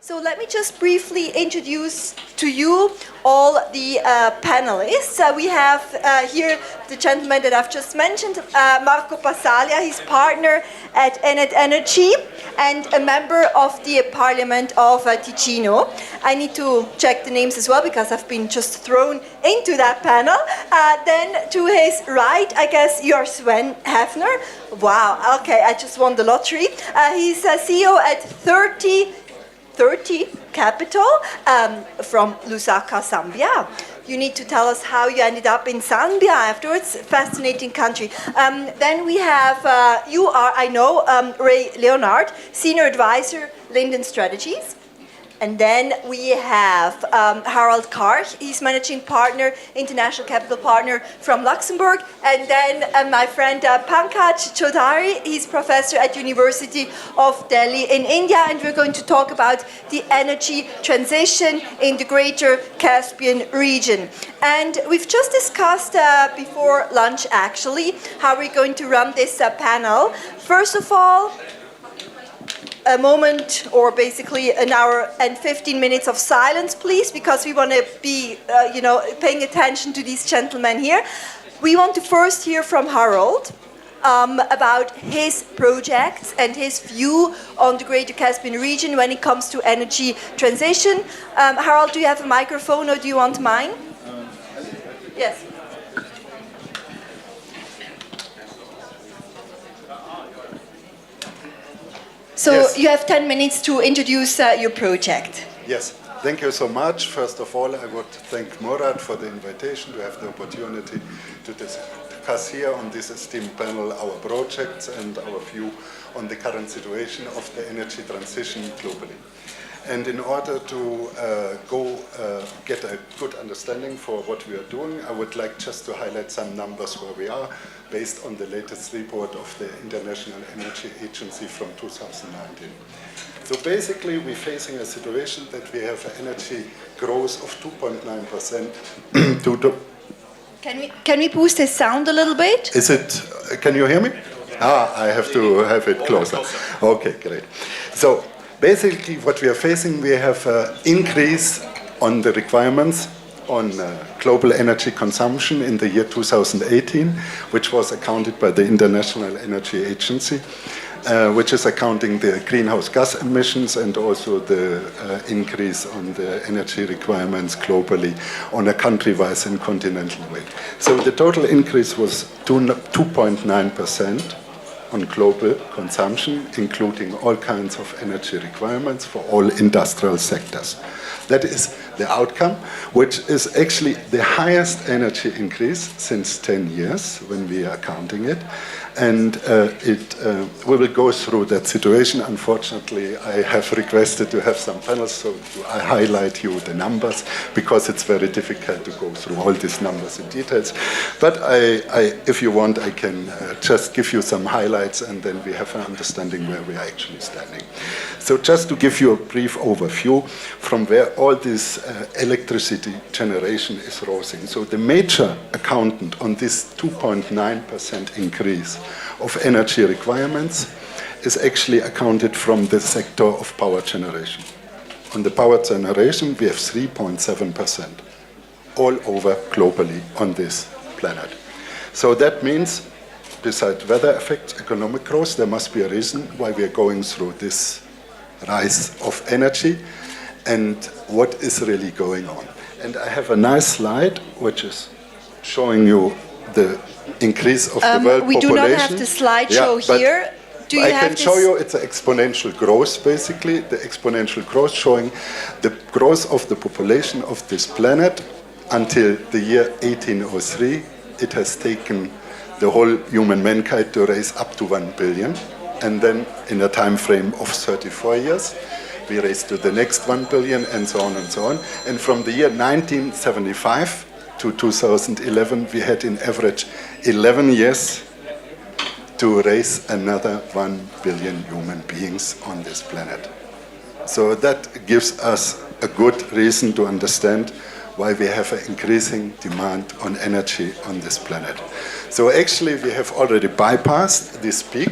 So let me just briefly introduce to you all the panelists. We have here the gentleman that I've just mentioned, Marco Passalia, his partner at ENET Energy and a member of the Parliament of Ticino. I need to check the names as well because I've been just thrown into that panel. Then to his right, I guess you're Sven Haefner. Wow, okay, I just won the lottery. He's a CEO at 30 Capital from Lusaka, Zambia. You need to tell us how you ended up in Zambia afterwards. Fascinating country. Then we have, you are, I know, Leonard, Senior Advisor, Linden Strategies. And then we have Harald Karch, he's Managing Partner, International Capital Partner from Luxembourg. And then my friend Pankaj Choudhary, he's Professor at University of Delhi in India. And we're going to talk about the energy transition in the Greater Caspian Region. And we've just discussed before lunch, actually, how we're going to run this panel. First of all, a moment or basically an hour and 15 minutes of silence, please, because we want to be, paying attention to these gentlemen here. We want to first hear from Harald about his projects and his view on the Greater Caspian region when it comes to energy transition. Harald, do you have a microphone or do you want mine? Yes. So yes. You have 10 minutes to introduce your project. Yes, thank you so much. First of all, I would thank Murat for the invitation to have the opportunity to discuss here on this esteemed panel our projects and our view on the current situation of the energy transition globally. And in order to get a good understanding for what we are doing, I would like just to highlight some numbers where we are based on the latest report of the International Energy Agency from 2019. So basically, we're facing a situation that we have an energy growth of 2.9%. Can we boost the sound a little bit? Can you hear me? I have to have it closer. Okay, great. So basically, what we are facing, we have an increase on the requirements on global energy consumption in the year 2018, which was accounted by the International Energy Agency, which is accounting the greenhouse gas emissions and also the increase on the energy requirements globally on a country-wise and continental way. So the total increase was 2.9%. on global consumption, including all kinds of energy requirements for all industrial sectors. That is the outcome, which is actually the highest energy increase since 10 years when we are counting it. And we will go through that situation. Unfortunately, I have requested to have some panels, so I highlight you the numbers because it's very difficult to go through all these numbers in details. But if you want, I can just give you some highlights and then we have an understanding where we are actually standing. So just to give you a brief overview from where all this electricity generation is rising. So the major accountant on this 2.9% increase of energy requirements is actually accounted from the sector of power generation. On the power generation, we have 3.7% all over globally on this planet. So that means, besides weather effects, economic growth, there must be a reason why we are going through this rise of energy and what is really going on. And I have a nice slide which is showing you the increase of the world population. We do not have the slideshow here. Do you I can show you it's an exponential growth, basically, the exponential growth showing the growth of the population of this planet until the year 1803. It has taken the whole human mankind to raise up to 1 billion. And then in a time frame of 34 years, we raised to the next 1 billion and so on and so on. And from the year 1975 to 2011, we had in average 11 years to raise another 1 billion human beings on this planet. So that gives us a good reason to understand why we have an increasing demand on energy on this planet. So actually we have already bypassed this peak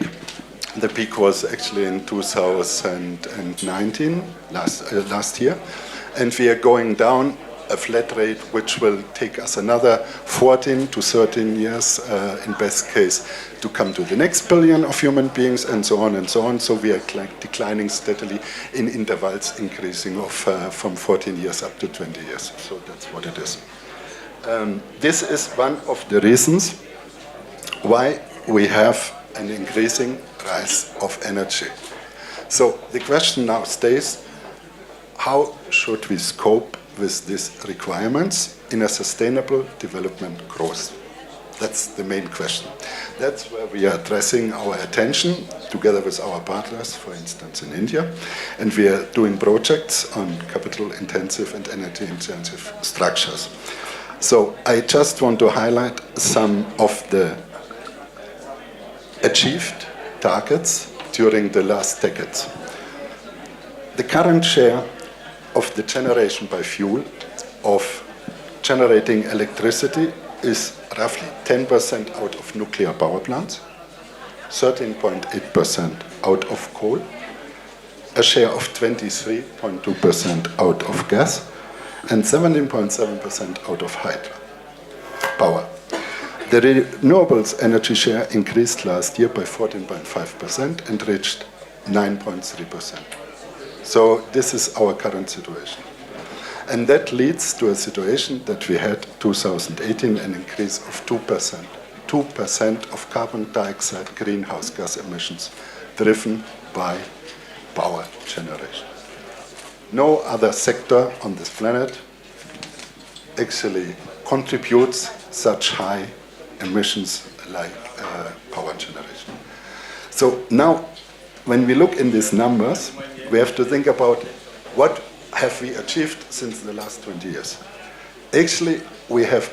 The peak was actually in 2019, last year. And we are going down a flat rate which will take us another 14 to 13 years in best case to come to the next billion of human beings, and so on and so on. So we are declining steadily in intervals increasing of from 14 years up to 20 years. So that's what it is. This is one of the reasons why we have an increasing rise of energy. So the question now stays, how should we cope with these requirements in a sustainable development growth? That's the main question. That's where we are addressing our attention together with our partners, for instance, in India. And we are doing projects on capital-intensive and energy-intensive structures. So I just want to highlight some of the achieved targets during the last decades. The current share of the generation by fuel of generating electricity is roughly 10% out of nuclear power plants, 13.8% out of coal, a share of 23.2% out of gas, and 17.7% out of hydro power. The renewables energy share increased last year by 14.5% and reached 9.3%. So this is our current situation. And that leads to a situation that we had 2018 an increase of 2%. 2% of carbon dioxide greenhouse gas emissions driven by power generation. No other sector on this planet actually contributes such high emissions like power generation. So now, when we look in these numbers, we have to think about what have we achieved since the last 20 years. Actually, we have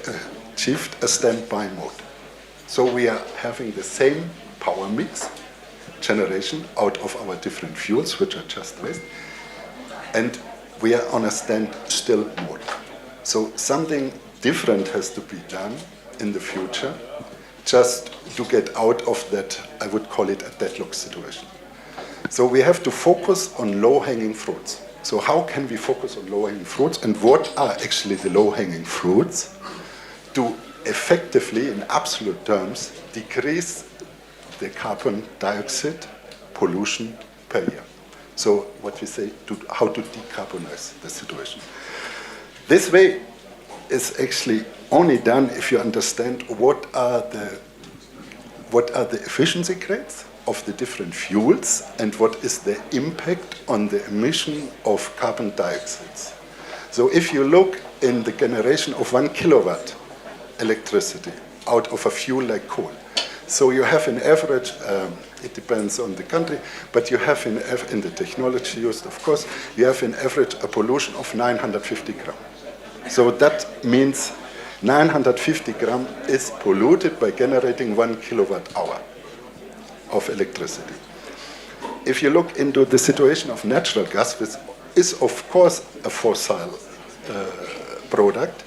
achieved a standby mode. So we are having the same power mix generation out of our different fuels, which I just raised, and we are on a standstill mode. So something different has to be done in the future just to get out of that, I would call it a deadlock situation. So we have to focus on low-hanging fruits. So how can we focus on low-hanging fruits, and what are actually the low-hanging fruits to effectively, in absolute terms, decrease the carbon dioxide pollution per year? So what we say, how to decarbonize the situation. This way is actually only done if you understand what are the efficiency grades of the different fuels and what is the impact on the emission of carbon dioxides. So if you look in the generation of 1 kilowatt electricity out of a fuel like coal, so you have an average, it depends on the country, but you have in the technology used, of course, you have in average a pollution of 950 gram. So that means 950 gram is polluted by generating 1 kilowatt hour of electricity. If you look into the situation of natural gas, which is of course a fossil product,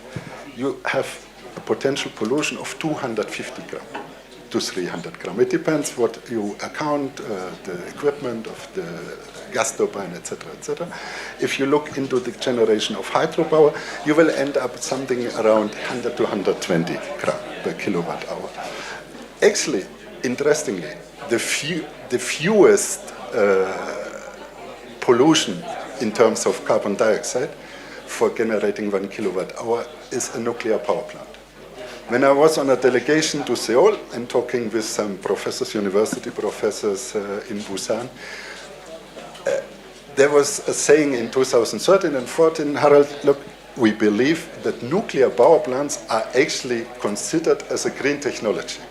you have a potential pollution of 250 gram to 300 gram. It depends what you account, the equipment of the gas turbine, etc., etc. If you look into the generation of hydropower, you will end up something around 100 to 120 gram per kilowatt hour. Actually, interestingly, the fewest pollution in terms of carbon dioxide for generating 1 kilowatt hour is a nuclear power plant. When I was on a delegation to Seoul and talking with some professors, university professors in Busan, there was a saying in 2013 and 14, Harald, look, we believe that nuclear power plants are actually considered as a green technology.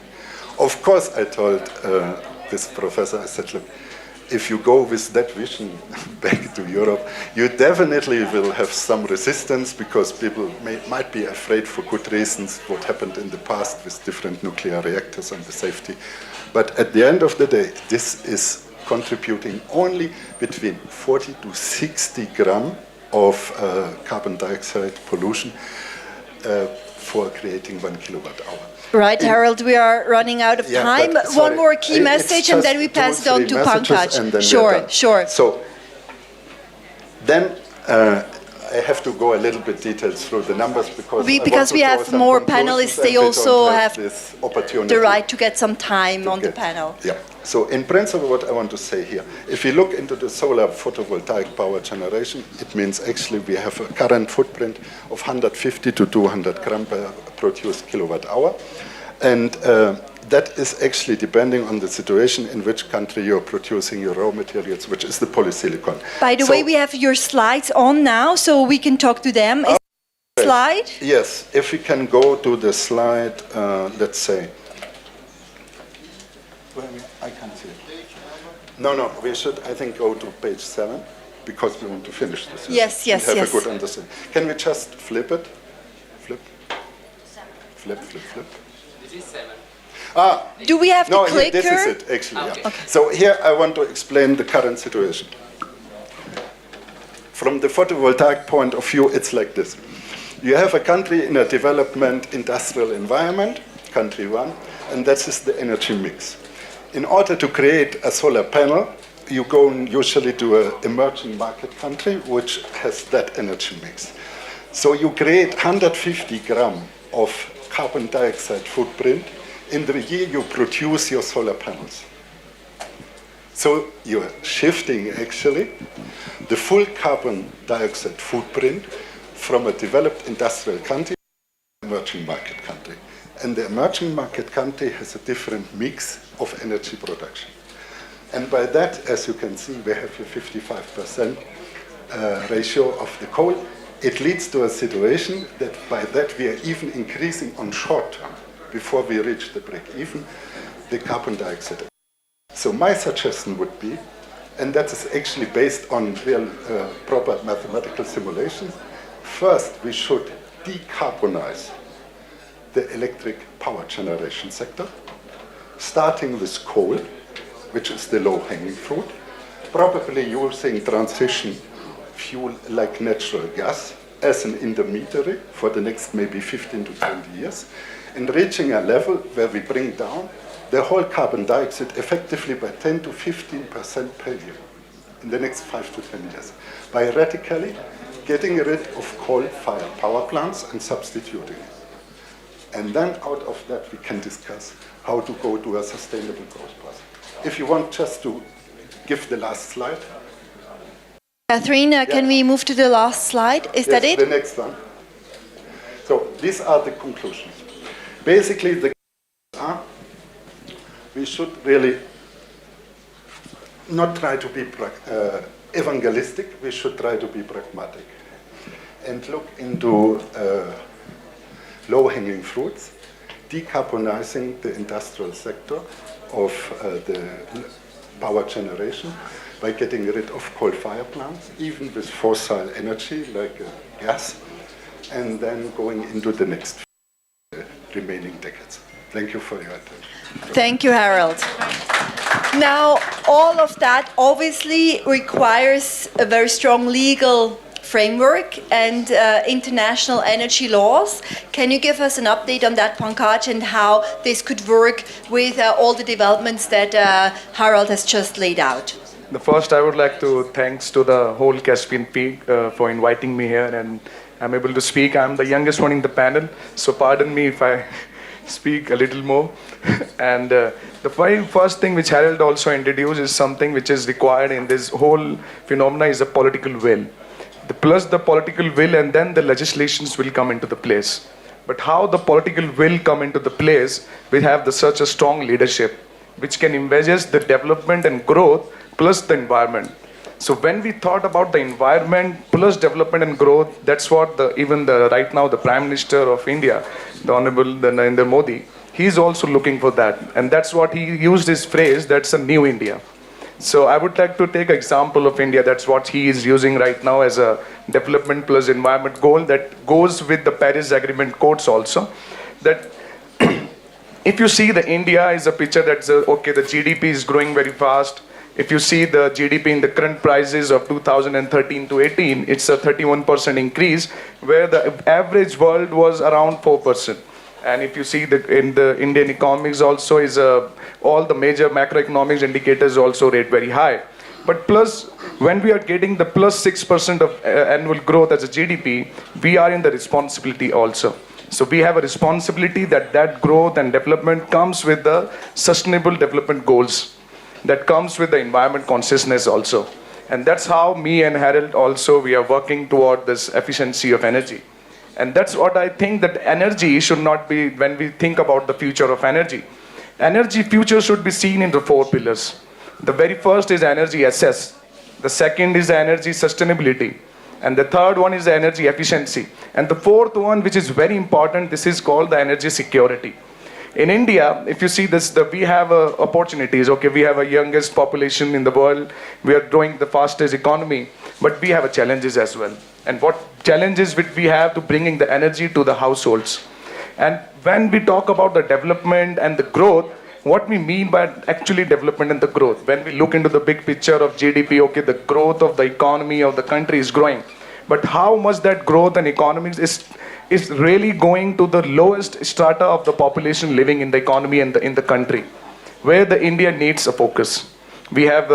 Of course, I told this professor, I said, look, if you go with that vision back to Europe, you definitely will have some resistance because people might be afraid for good reasons what happened in the past with different nuclear reactors and the safety. But at the end of the day, this is contributing only between 40 to 60 gram of carbon dioxide pollution for creating 1 kilowatt hour. Right, Harald, we are running out of time. One more key message, and then we pass it on to Pankaj. Sure. So then I have to go a little bit details through the numbers because we have more panelists. They also have this opportunity the right to get some time on the panel. Yeah. So in principle, what I want to say here, if you look into the solar photovoltaic power generation, it means actually we have a current footprint of 150 to 200 gram per produced kilowatt hour. And that is actually depending on the situation in which country you're producing your raw materials, which is the polysilicon. By the way, we have your slides on now, so we can talk to them. Is the slide? Yes, if we can go to the slide, let's say. I can't see it. No, we should, I think, go to page 7, because we want to finish this. Yes. Have a good understanding. Can we just flip it? Flip. This is 7. Do we have the clicker? This is it, actually. Okay. Yeah. So here I want to explain the current situation. From the photovoltaic point of view, it's like this. You have a country in a development industrial environment, country 1, and that is the energy mix. In order to create a solar panel, you go usually to an emerging market country which has that energy mix. So you create 150 gram of carbon dioxide footprint in the year you produce your solar panels. So you're shifting actually the full carbon dioxide footprint from a developed industrial country to an emerging market country. And the emerging market country has a different mix of energy production. And by that, as you can see, we have a 55% ratio of the coal. It leads to a situation that by that we are even increasing on short term, before we reach the break even, the carbon dioxide. So my suggestion would be, and that is actually based on real proper mathematical simulations, first we should decarbonize the electric power generation sector, starting with coal, which is the low-hanging fruit, probably using transition fuel like natural gas as an intermediary for the next maybe 15 to 20 years, and reaching a level where we bring down the whole carbon dioxide effectively by 10 to 15% per year in the next 5 to 10 years, by radically getting rid of coal-fired power plants and substituting it. And then out of that we can discuss how to go to a sustainable growth path. If you want just to give the last slide. Catherine, can we move to the last slide? Is that it? The next one. So these are the conclusions. Basically, the are we should really not try to be evangelistic, we should try to be pragmatic and look into low-hanging fruits, decarbonizing the industrial sector of the power generation by getting rid of coal-fired plants, even with fossil energy like gas, and then going into the next remaining decades. Thank you for your attention. Thank you, Harald. Now, all of that obviously requires a very strong legal framework and international energy laws. Can you give us an update on that, Pankaj, and how this could work with all the developments that Harald has just laid out? The first, I would like to thanks to the whole Caspian Peak for inviting me here, and I'm able to speak. I'm the youngest one in the panel, so pardon me if I speak a little more. And the first thing which Harald also introduced is something which is required in this whole phenomena is a political will. Plus the political will, and then the legislations will come into the place. But how the political will come into the place, we have such a strong leadership which can envisage the development and growth plus the environment. So when we thought about the environment plus development and growth, that's what right now the Prime Minister of India, the Honorable Narendra Modi, he's also looking for that. And that's what he used his phrase, that's a new India. So I would like to take an example of India. That's what he is using right now as a development plus environment goal that goes with the Paris Agreement quotes also. That if you see the India is a picture that's, okay, the GDP is growing very fast. If you see the GDP in the current prices of 2013 to 18, it's a 31% increase, where the average world was around 4%. And if you see in the Indian economics also is all the major macroeconomics indicators also rate very high. But plus, when we are getting the plus 6% of annual growth as a GDP, we are in the responsibility also. So we have a responsibility that growth and development comes with the sustainable development goals, that comes with the environment consciousness also. And that's how me and Harald also, we are working toward this efficiency of energy. And that's what I think, that energy should not be, when we think about the future of energy future should be seen in the 4 pillars. The very first is energy access. The second is energy sustainability. And the third one is the energy efficiency. And the fourth one, which is very important, this is called the energy security. In India, if you see this, we have opportunities. Okay, we have a youngest population in the world. We are growing the fastest economy, but we have challenges as well. And what challenges which we have to bringing the energy to the households. And when we talk about the development and the growth, what we mean by actually development and the growth, when we look into the big picture of GDP, okay, the growth of the economy of the country is growing, but how much that growth and economy is really going to the lowest strata of the population living in the economy and in the country, where the India needs a focus. We have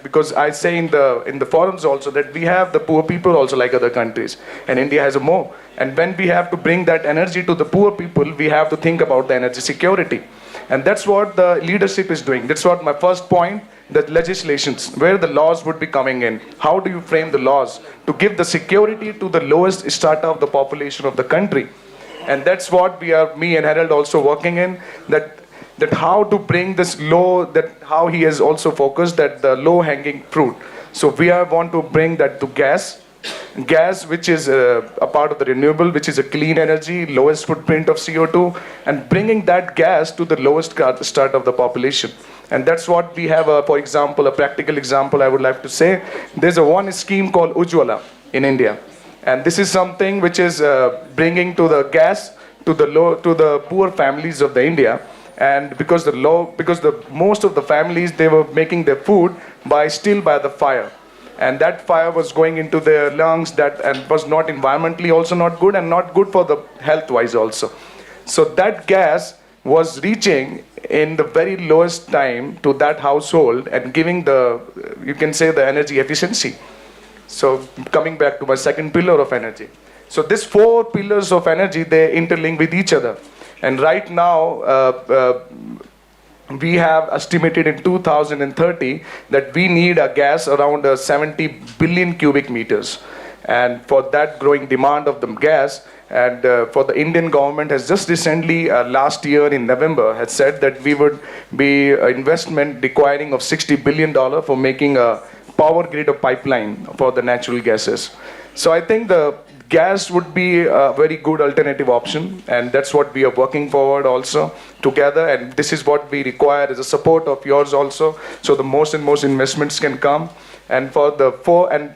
because I say in the forums also that we have the poor people also like other countries, and India has more. And when we have to bring that energy to the poor people, we have to think about the energy security. And that's what the leadership is doing. That's what my first point, that legislations, where the laws would be coming in. How do you frame the laws to give the security to the lowest strata of the population of the country? And that's what me and Harald also working in, that how to bring this how he has also focused that the low hanging fruit. So we want to bring that to gas, which is a part of the renewable, which is a clean energy, lowest footprint of CO2, and bringing that gas to the lowest strata of the population. And that's what we have, for example, a practical example I would like to say. There's one scheme called Ujjwala in India. And this is something which is bringing to the gas to the poor families of the India. And because most of the families, they were making their food by the fire. And that fire was going into their lungs, and was not environmentally also not good, and not good for the health-wise also. So that gas was reaching in the very lowest time to that household and giving you can say the energy efficiency. So coming back to my second pillar of energy. So these 4 pillars of energy, they interlink with each other. And right now, we have estimated in 2030 that we need a gas around 70 billion cubic meters. And for that growing demand of the gas, and for the Indian government has just recently, last year in November, had said that we would be investment requiring of $60 billion for making a power grid of pipeline for the natural gases. So I think the gas would be a very good alternative option, and that's what we are working forward also together, and this is what we require as a support of yours also, so the most and most investments can come. And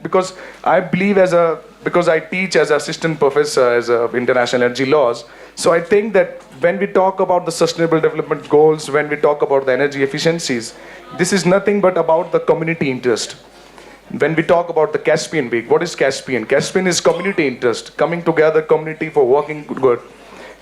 because I believe because I teach as assistant professor as international energy laws, so I think that when we talk about the sustainable development goals, when we talk about the energy efficiencies, this is nothing but about the community interest. When we talk about the Caspian Week, what is Caspian? Caspian is community interest, coming together, community for working good.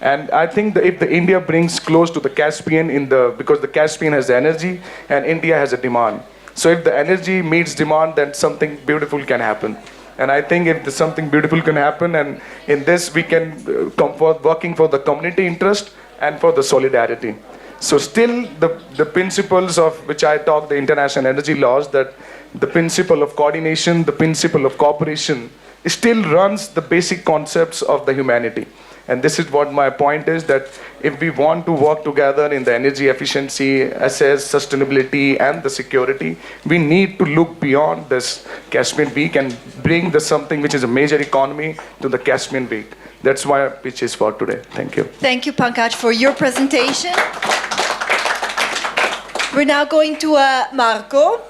And I think that if the India brings close to the Caspian because the Caspian has the energy and India has a demand. So if the energy meets demand, then something beautiful can happen. And I think if something beautiful can happen, and in this we can come forth working for the community interest and for the solidarity. So still the principles of which I talk, the international energy laws, that the principle of coordination, the principle of cooperation, still runs the basic concepts of the humanity. And this is what my point is, that if we want to work together in the energy efficiency, assess sustainability and the security, we need to look beyond this Caspian Week and bring something which is a major economy to the Caspian Week. That's my pitch is for today. Thank you. Thank you, Pankaj, for your presentation. We're now going to Marco.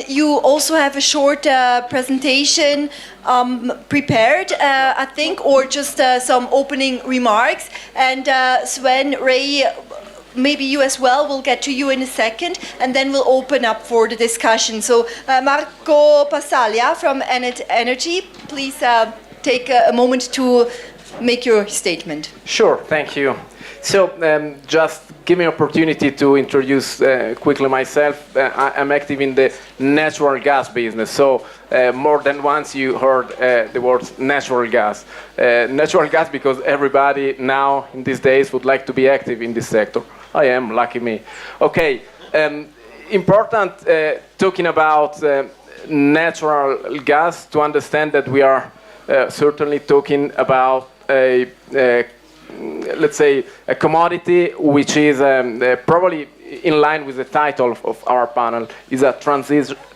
You also have a short presentation prepared, I think, or just some opening remarks. And Sven, Ray, maybe you as well. We'll get to you in a second, and then we'll open up for the discussion. So Marco Passalia from ENET Energy, please take a moment to make your statement. Sure, thank you. So just give me an opportunity to introduce quickly myself. I'm active in the natural gas business. So more than once you heard the word natural gas. Natural gas because everybody now in these days would like to be active in this sector. I am, lucky me. Okay, important talking about natural gas to understand that we are certainly talking about let's say, a commodity which is probably in line with the title of our panel, is a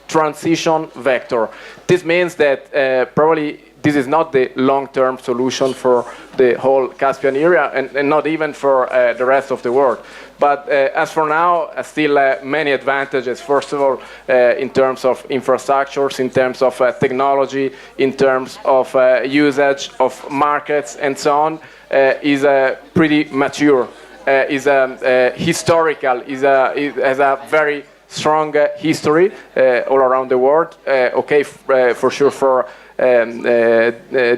transition vector. This means that probably this is not the long-term solution for the whole Caspian area and not even for the rest of the world. But as for now, still many advantages. First of all, in terms of infrastructures, in terms of technology, in terms of usage of markets and so on, is pretty mature, is historical, has a very strong history all around the world. Okay, for sure for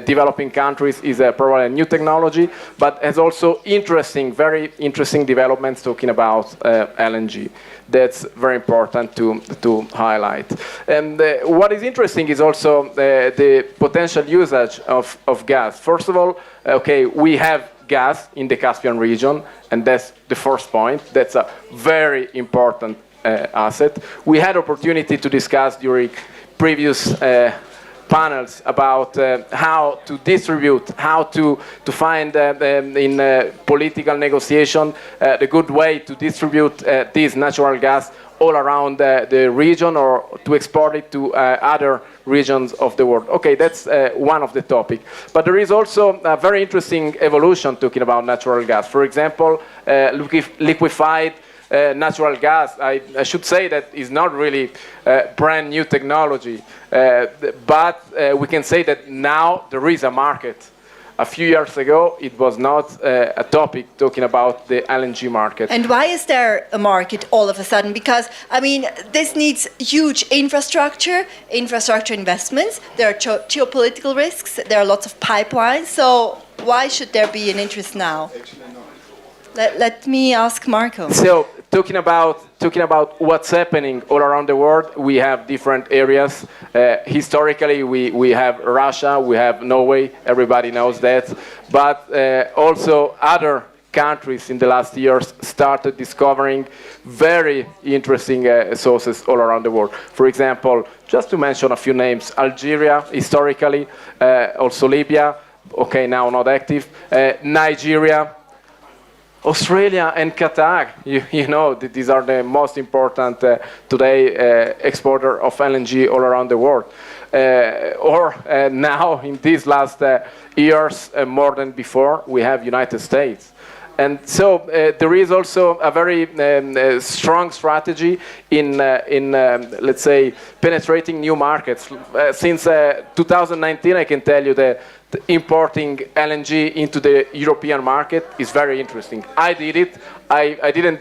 developing countries is probably a new technology, but has also very interesting developments talking about LNG. That's very important to highlight. And what is interesting is also the potential usage of gas. First of all, okay, we have gas in the Caspian region, and that's the first point. That's a very important asset. We had opportunity to discuss during previous panels about how to distribute, how to find in political negotiation the good way to distribute this natural gas all around the region or to export it to other regions of the world. Okay, that's one of the topics. But there is also a very interesting evolution talking about natural gas. For example, liquefied natural gas, I should say that is not really brand new technology, but we can say that now there is a market. A few years ago, it was not a topic talking about the LNG market. And why is there a market all of a sudden? Because, I mean, this needs huge infrastructure investments. There are geopolitical risks. There are lots of pipelines. So why should there be an interest now? Let me ask Marco. So, talking about what's happening all around the world, we have different areas. Historically, we have Russia, we have Norway, everybody knows that. But also other countries in the last years started discovering very interesting sources all around the world. For example, just to mention a few names, Algeria, historically, also Libya, okay, now not active, Nigeria, Australia and Qatar, you know, these are the most important today exporter of LNG all around the world. Or now, in these last years, more than before, we have United States. And so there is also a very strong strategy in let's say, penetrating new markets. Since 2019, I can tell you that importing LNG into the European market is very interesting. I did it. I didn't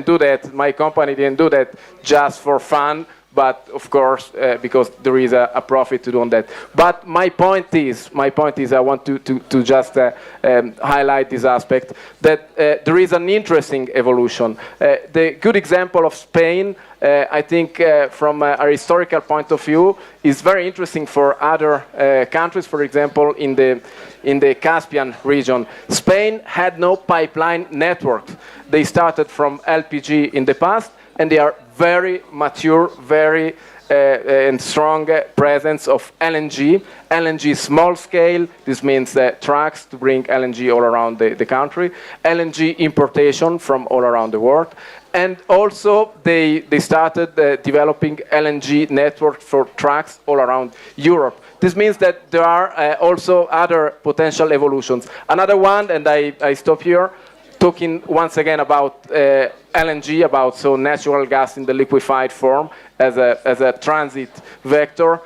do that. My company didn't do that just for fun. But of course, because there is a profit to do on that. But my point is, I want to just highlight this aspect that there is an interesting evolution. The good example of Spain, I think, from a historical point of view, is very interesting for other countries. For example, in the Caspian region, Spain had no pipeline network. They started from LPG in the past, and they are very mature, very and strong presence of LNG. LNG small scale, this means trucks to bring LNG all around the country. LNG importation from all around the world. And also they started developing LNG network for trucks all around Europe. This means that there are also other potential evolutions. Another one, and I stop here, talking once again about LNG, about natural gas in the liquefied form as a transit vector.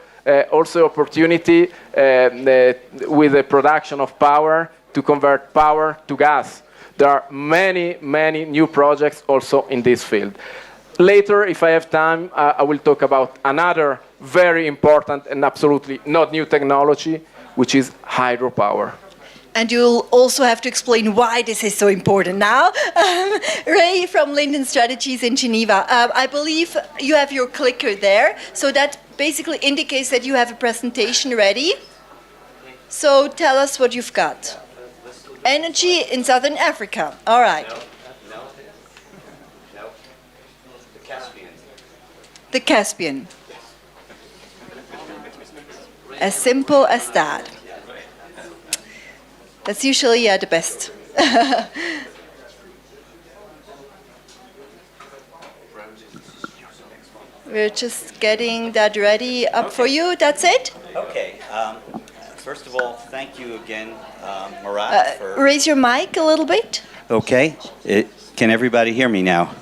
Also opportunity with the production of power to convert power to gas. There are many, many new projects also in this field. Later, if I have time, I will talk about another very important and absolutely not new technology, which is hydropower. And you'll also have to explain why this is so important now. Ray from Linden Strategies in Geneva. I believe you have your clicker there, so that basically indicates that you have a presentation ready. So tell us what you've got. Energy in Southern Africa. All right. No. The Caspian. The Caspian. As simple as that. That's usually the best. We're just getting that ready up for you. That's it? Okay. First of all, thank you again, Murat. Raise your mic a little bit. Okay. Can everybody hear me now?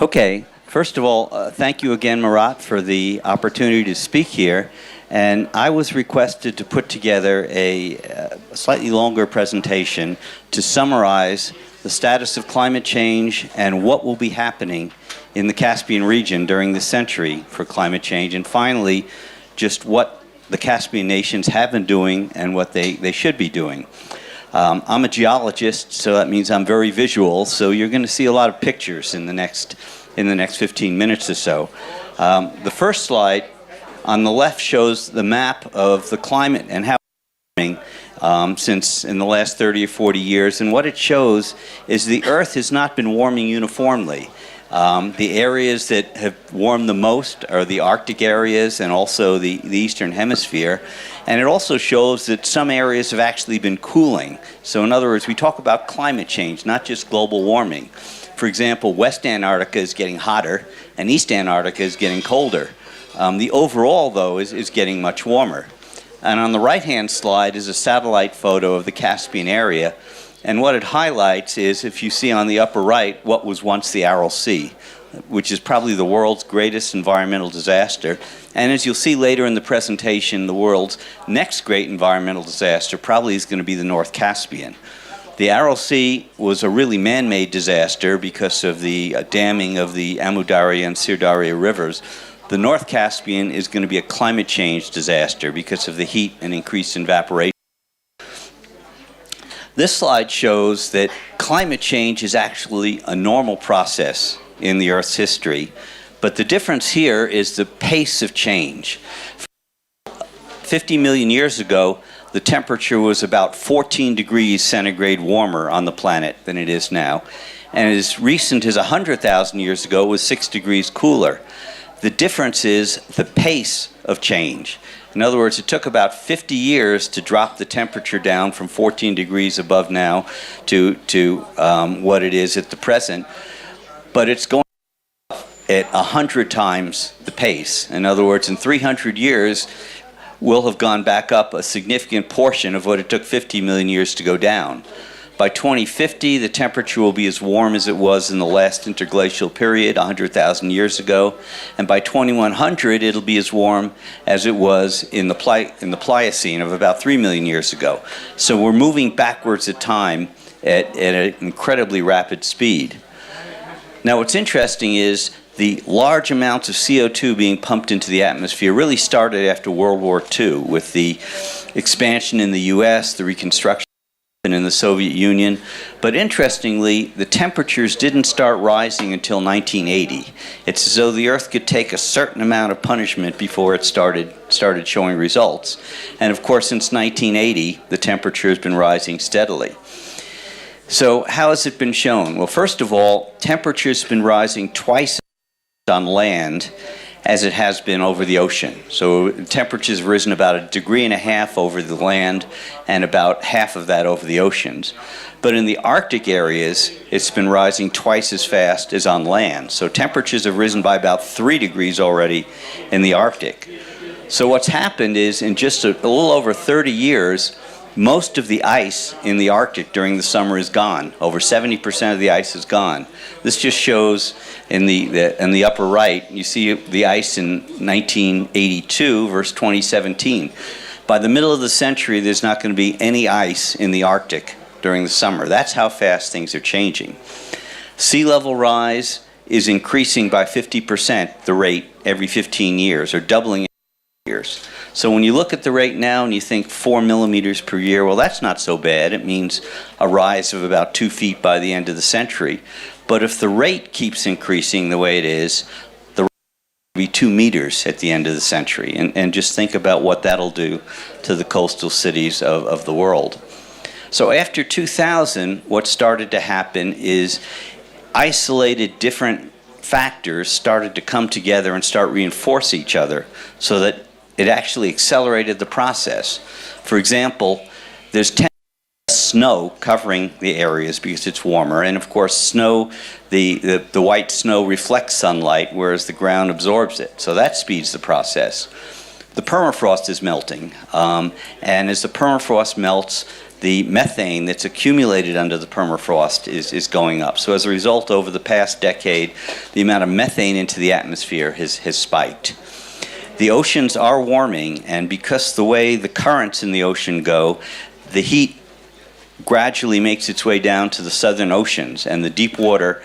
Okay. First of all, thank you again, Murat, for the opportunity to speak here. And I was requested to put together a slightly longer presentation to summarize the status of climate change and what will be happening in the Caspian region during this century for climate change, and finally, just what the Caspian nations have been doing and what they should be doing. I'm a geologist, so that means I'm very visual, so you're going to see a lot of pictures in the next 15 minutes or so. The first slide on the left shows the map of the climate and how it's warming since in the last 30 or 40 years. And what it shows is the Earth has not been warming uniformly. The areas that have warmed the most are the Arctic areas and also the Eastern Hemisphere. And it also shows that some areas have actually been cooling. So in other words, we talk about climate change, not just global warming. For example, West Antarctica is getting hotter and East Antarctica is getting colder. The overall, though, is getting much warmer. And on the right-hand slide is a satellite photo of the Caspian area. And what it highlights is, if you see on the upper right, what was once the Aral Sea, which is probably the world's greatest environmental disaster. And as you'll see later in the presentation, the world's next great environmental disaster probably is going to be the North Caspian. The Aral Sea was a really man-made disaster because of the damming of the Amu Darya and Sir Darya rivers. The North Caspian is going to be a climate change disaster because of the heat and increased evaporation. This slide shows that climate change is actually a normal process in the Earth's history, but the difference here is the pace of change. 50 million years ago, the temperature was about 14 degrees centigrade warmer on the planet than it is now. And as recent as 100,000 years ago, it was 6 degrees cooler. The difference is the pace of change. In other words, it took about 50 years to drop the temperature down from 14 degrees above now to what it is at the present. But it's going up at 100 times the pace. In other words, in 300 years, we'll have gone back up a significant portion of what it took 50 million years to go down. By 2050, the temperature will be as warm as it was in the last interglacial period 100,000 years ago. And by 2100, it'll be as warm as it was in the Pliocene of about 3 million years ago. So we're moving backwards in time at an incredibly rapid speed. Now, what's interesting is the large amounts of CO2 being pumped into the atmosphere really started after World War II with the expansion in the US, the reconstruction in the Soviet Union. But interestingly, the temperatures didn't start rising until 1980. It's as though the Earth could take a certain amount of punishment before it started showing results. And of course, since 1980, the temperature has been rising steadily. So how has it been shown? Well, first of all, temperature's been rising twice on land as it has been over the ocean. So temperature's risen about 1.5 degrees over the land and about half of that over the oceans. But in the Arctic areas, it's been rising twice as fast as on land. So temperatures have risen by about 3 degrees already in the Arctic. So what's happened is in just a little over 30 years, most of the ice in the Arctic during the summer is gone. Over 70% of the ice is gone. This just shows in the upper right, you see the ice in 1982 versus 2017. By the middle of the century, there's not going to be any ice in the Arctic during the summer. That's how fast things are changing. Sea level rise is increasing by 50% the rate every 15 years, or doubling every years. So when you look at the rate now and you think 4 millimeters per year, well, that's not so bad. It means a rise of about 2 feet by the end of the century. But if the rate keeps increasing the way it is, the rate will be 2 meters at the end of the century. And just think about what that'll do to the coastal cities of the world. So after 2000, what started to happen is isolated different factors started to come together and start reinforce each other so that it actually accelerated the process. For example, there's 10 snow covering the areas because it's warmer, and of course snow, the white snow reflects sunlight whereas the ground absorbs it, so that speeds the process. The permafrost is melting, and as the permafrost melts, the methane that's accumulated under the permafrost is going up. So as a result, over the past decade, the amount of methane into the atmosphere has spiked. The oceans are warming, and because the way the currents in the ocean go, the heat gradually makes its way down to the southern oceans, and the deep water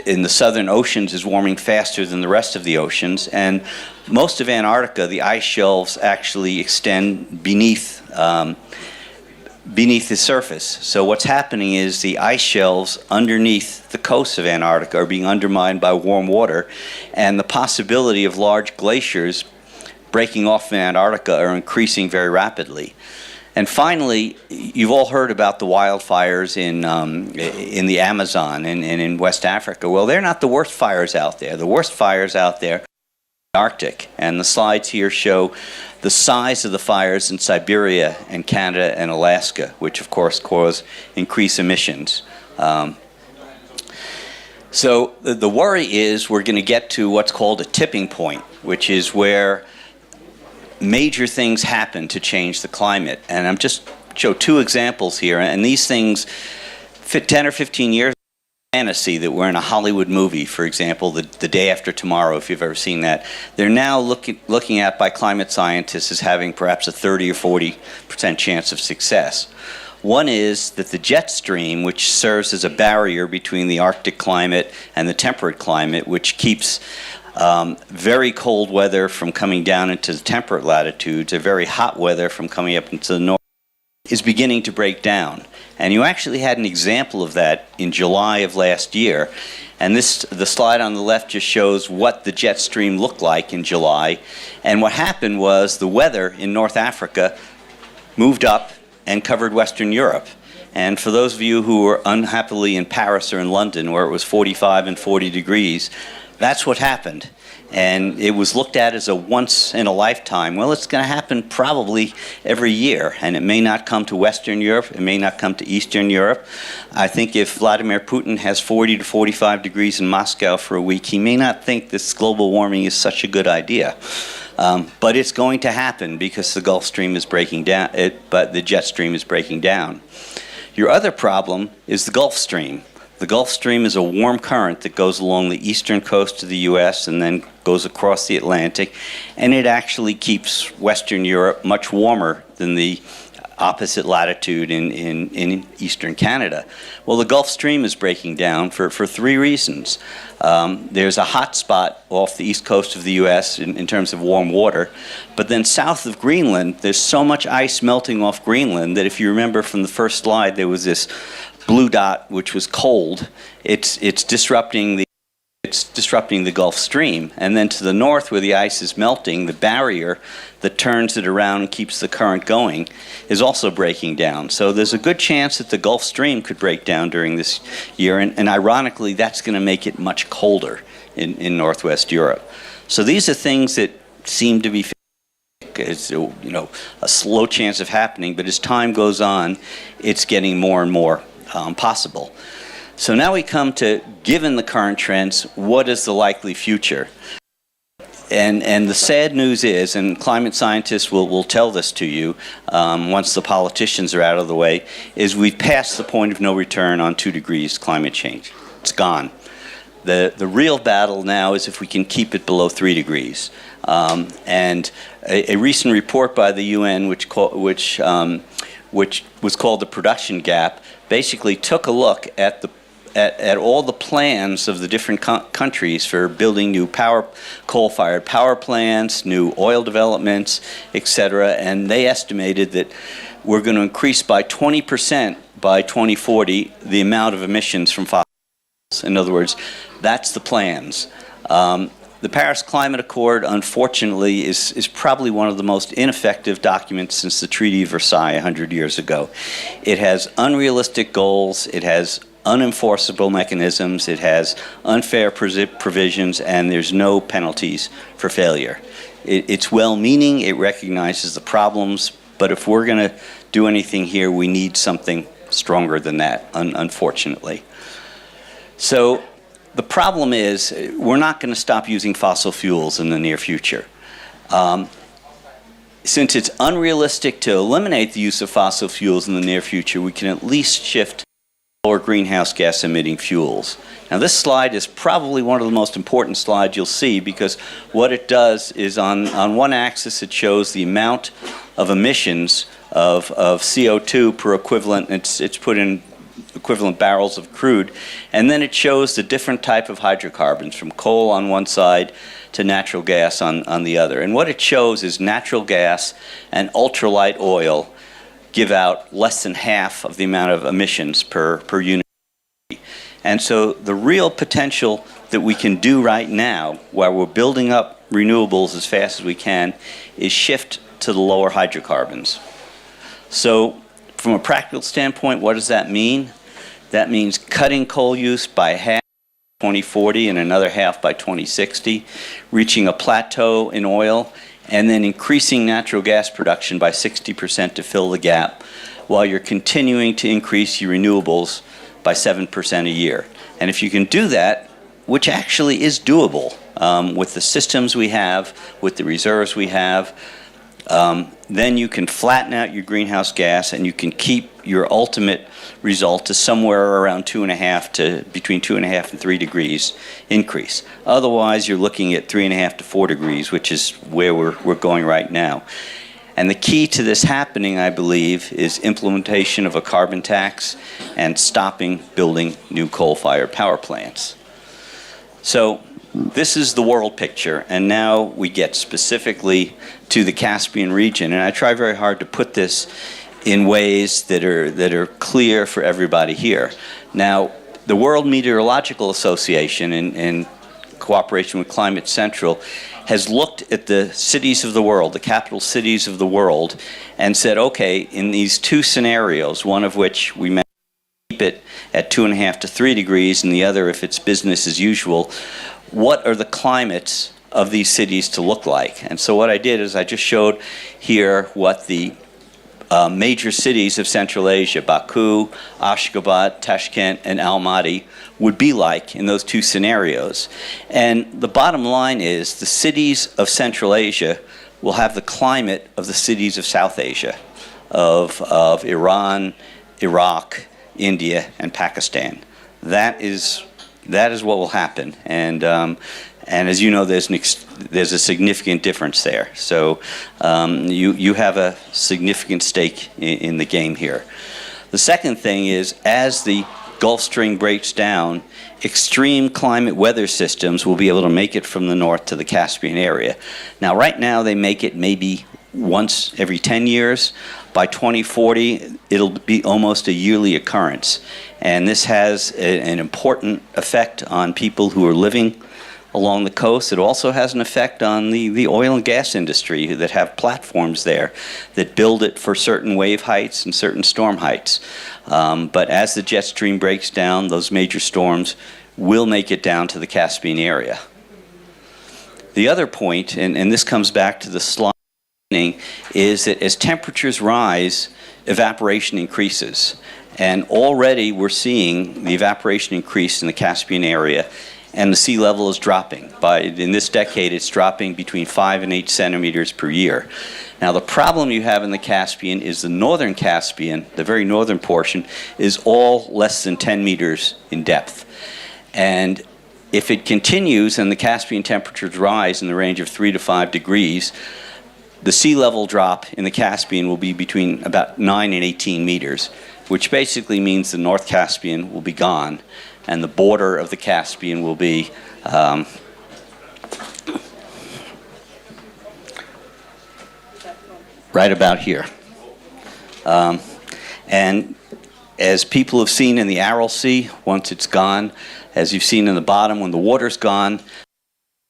in the southern oceans is warming faster than the rest of the oceans, and most of Antarctica, the ice shelves actually extend beneath the surface. So what's happening is the ice shelves underneath the coast of Antarctica are being undermined by warm water, and the possibility of large glaciers breaking off in Antarctica are increasing very rapidly. And finally, you've all heard about the wildfires in the Amazon and in West Africa. Well, they're not the worst fires out there. The worst fires out there are in the Arctic, and the slides here show the size of the fires in Siberia and Canada and Alaska, which of course cause increased emissions. So the worry is we're going to get to what's called a tipping point, which is where major things happen to change the climate. And I'm just show 2 examples here, and these things fit 10 or 15 years fantasy that we're in a Hollywood movie. For example, the Day After Tomorrow, if you've ever seen that. They're now looking at by climate scientists as having perhaps a 30 or 40% chance of success. One is that the jet stream, which serves as a barrier between the Arctic climate and the temperate climate, which keeps very cold weather from coming down into the temperate latitudes, or very hot weather from coming up into the north, is beginning to break down. And you actually had an example of that in July of last year. And the slide on the left just shows what the jet stream looked like in July. And what happened was the weather in North Africa moved up and covered Western Europe. And for those of you who were unhappily in Paris or in London, where it was 45 and 40 degrees, that's what happened. And it was looked at as a once in a lifetime. Well, it's going to happen probably every year, and it may not come to Western Europe, it may not come to Eastern Europe. I think if Vladimir Putin has 40 to 45 degrees in Moscow for a week, he may not think this global warming is such a good idea. But it's going to happen because the Gulf Stream is breaking down, but the jet stream is breaking down. Your other problem is the Gulf Stream. The Gulf Stream is a warm current that goes along the eastern coast of the U.S. and then goes across the Atlantic, and it actually keeps Western Europe much warmer than the opposite latitude in eastern Canada. Well, the Gulf Stream is breaking down for 3 reasons. There's a hot spot off the east coast of the U.S. in terms of warm water, but then south of Greenland, there's so much ice melting off Greenland that if you remember from the first slide, there was this blue dot which was cold. It's disrupting the Gulf Stream, and then to the north where the ice is melting, the barrier that turns it around and keeps the current going is also breaking down. So there's a good chance that the Gulf Stream could break down during this year, and ironically that's going to make it much colder in Northwest Europe. So these are things that seem to be it's, a slow chance of happening, but as time goes on, it's getting more and more possible. So now we come to, given the current trends, what is the likely future? And the sad news is, and climate scientists will tell this to you once the politicians are out of the way, is we've passed the point of no return on 2 degrees climate change. It's gone. The real battle now is if we can keep it below 3 degrees. And a recent report by the UN, which which was called the production gap, basically took a look at all the plans of the different countries for building new coal-fired power plants, new oil developments, etc., and they estimated that we're going to increase by 20% by 2040 the amount of emissions from fossil fuels. In other words, that's the plans. The Paris Climate Accord, unfortunately, is probably one of the most ineffective documents since the Treaty of Versailles 100 years ago. It has unrealistic goals, it has unenforceable mechanisms, it has unfair provisions, and there's no penalties for failure. It's well-meaning, it recognizes the problems, but if we're going to do anything here, we need something stronger than that, unfortunately. So the problem is we're not going to stop using fossil fuels in the near future. Since it's unrealistic to eliminate the use of fossil fuels in the near future, we can at least shift to lower greenhouse gas emitting fuels. Now this slide is probably one of the most important slides you'll see, because what it does is on one axis it shows the amount of emissions of CO2 per equivalent, it's put in equivalent barrels of crude, and then it shows the different type of hydrocarbons, from coal on one side to natural gas on the other. And what it shows is natural gas and ultralight oil give out less than half of the amount of emissions per unit. And so the real potential that we can do right now, while we're building up renewables as fast as we can, is shift to the lower hydrocarbons. So from a practical standpoint, what does that mean? That means cutting coal use by half by 2040 and another half by 2060, reaching a plateau in oil, and then increasing natural gas production by 60% to fill the gap, while you're continuing to increase your renewables by 7% a year. And if you can do that, which actually is doable with the systems we have, with the reserves we have, then you can flatten out your greenhouse gas and you can keep your ultimate result to somewhere around between 2.5 and 3 degrees increase. Otherwise, you're looking at 3.5 to 4 degrees, which is where we're going right now. And the key to this happening, I believe, is implementation of a carbon tax and stopping building new coal-fired power plants. So this is the world picture, and now we get specifically to the Caspian region. And I try very hard to put this in ways that are clear for everybody here. Now, the World Meteorological Association, in cooperation with Climate Central, has looked at the cities of the world, the capital cities of the world, and said, okay, in these two scenarios, one of which we meant to keep it at 2.5 to 3 degrees, and the other, if it's business as usual, what are the climates of these cities to look like? And so what I did is I just showed here what the major cities of Central Asia, Baku, Ashgabat, Tashkent, and Almaty, would be like in those two scenarios. And the bottom line is the cities of Central Asia will have the climate of the cities of South Asia, of Iran, Iraq, India, and Pakistan. That is what will happen. And as you know, there's a significant difference there. So you have a significant stake in the game here. The second thing is, as the Gulf Stream breaks down, extreme climate weather systems will be able to make it from the north to the Caspian area. Now, right now, they make it maybe once every 10 years. By 2040, it'll be almost a yearly occurrence. And this has an important effect on people who are living along the coast. It also has an effect on the oil and gas industry that have platforms there that build it for certain wave heights and certain storm heights. But as the jet stream breaks down, those major storms will make it down to the Caspian area. The other point, and this comes back to the slide, is that as temperatures rise, evaporation increases. And already we're seeing the evaporation increase in the Caspian area, and the sea level is dropping. In this decade, it's dropping between 5 and 8 centimeters per year. Now, the problem you have in the Caspian is the northern Caspian, the very northern portion, is all less than 10 meters in depth. And if it continues and the Caspian temperatures rise in the range of 3 to 5 degrees, the sea level drop in the Caspian will be between about 9 and 18 meters, which basically means the North Caspian will be gone, and the border of the Caspian will be right about here. And as people have seen in the Aral Sea, once it's gone, as you've seen in the bottom, when the water's gone,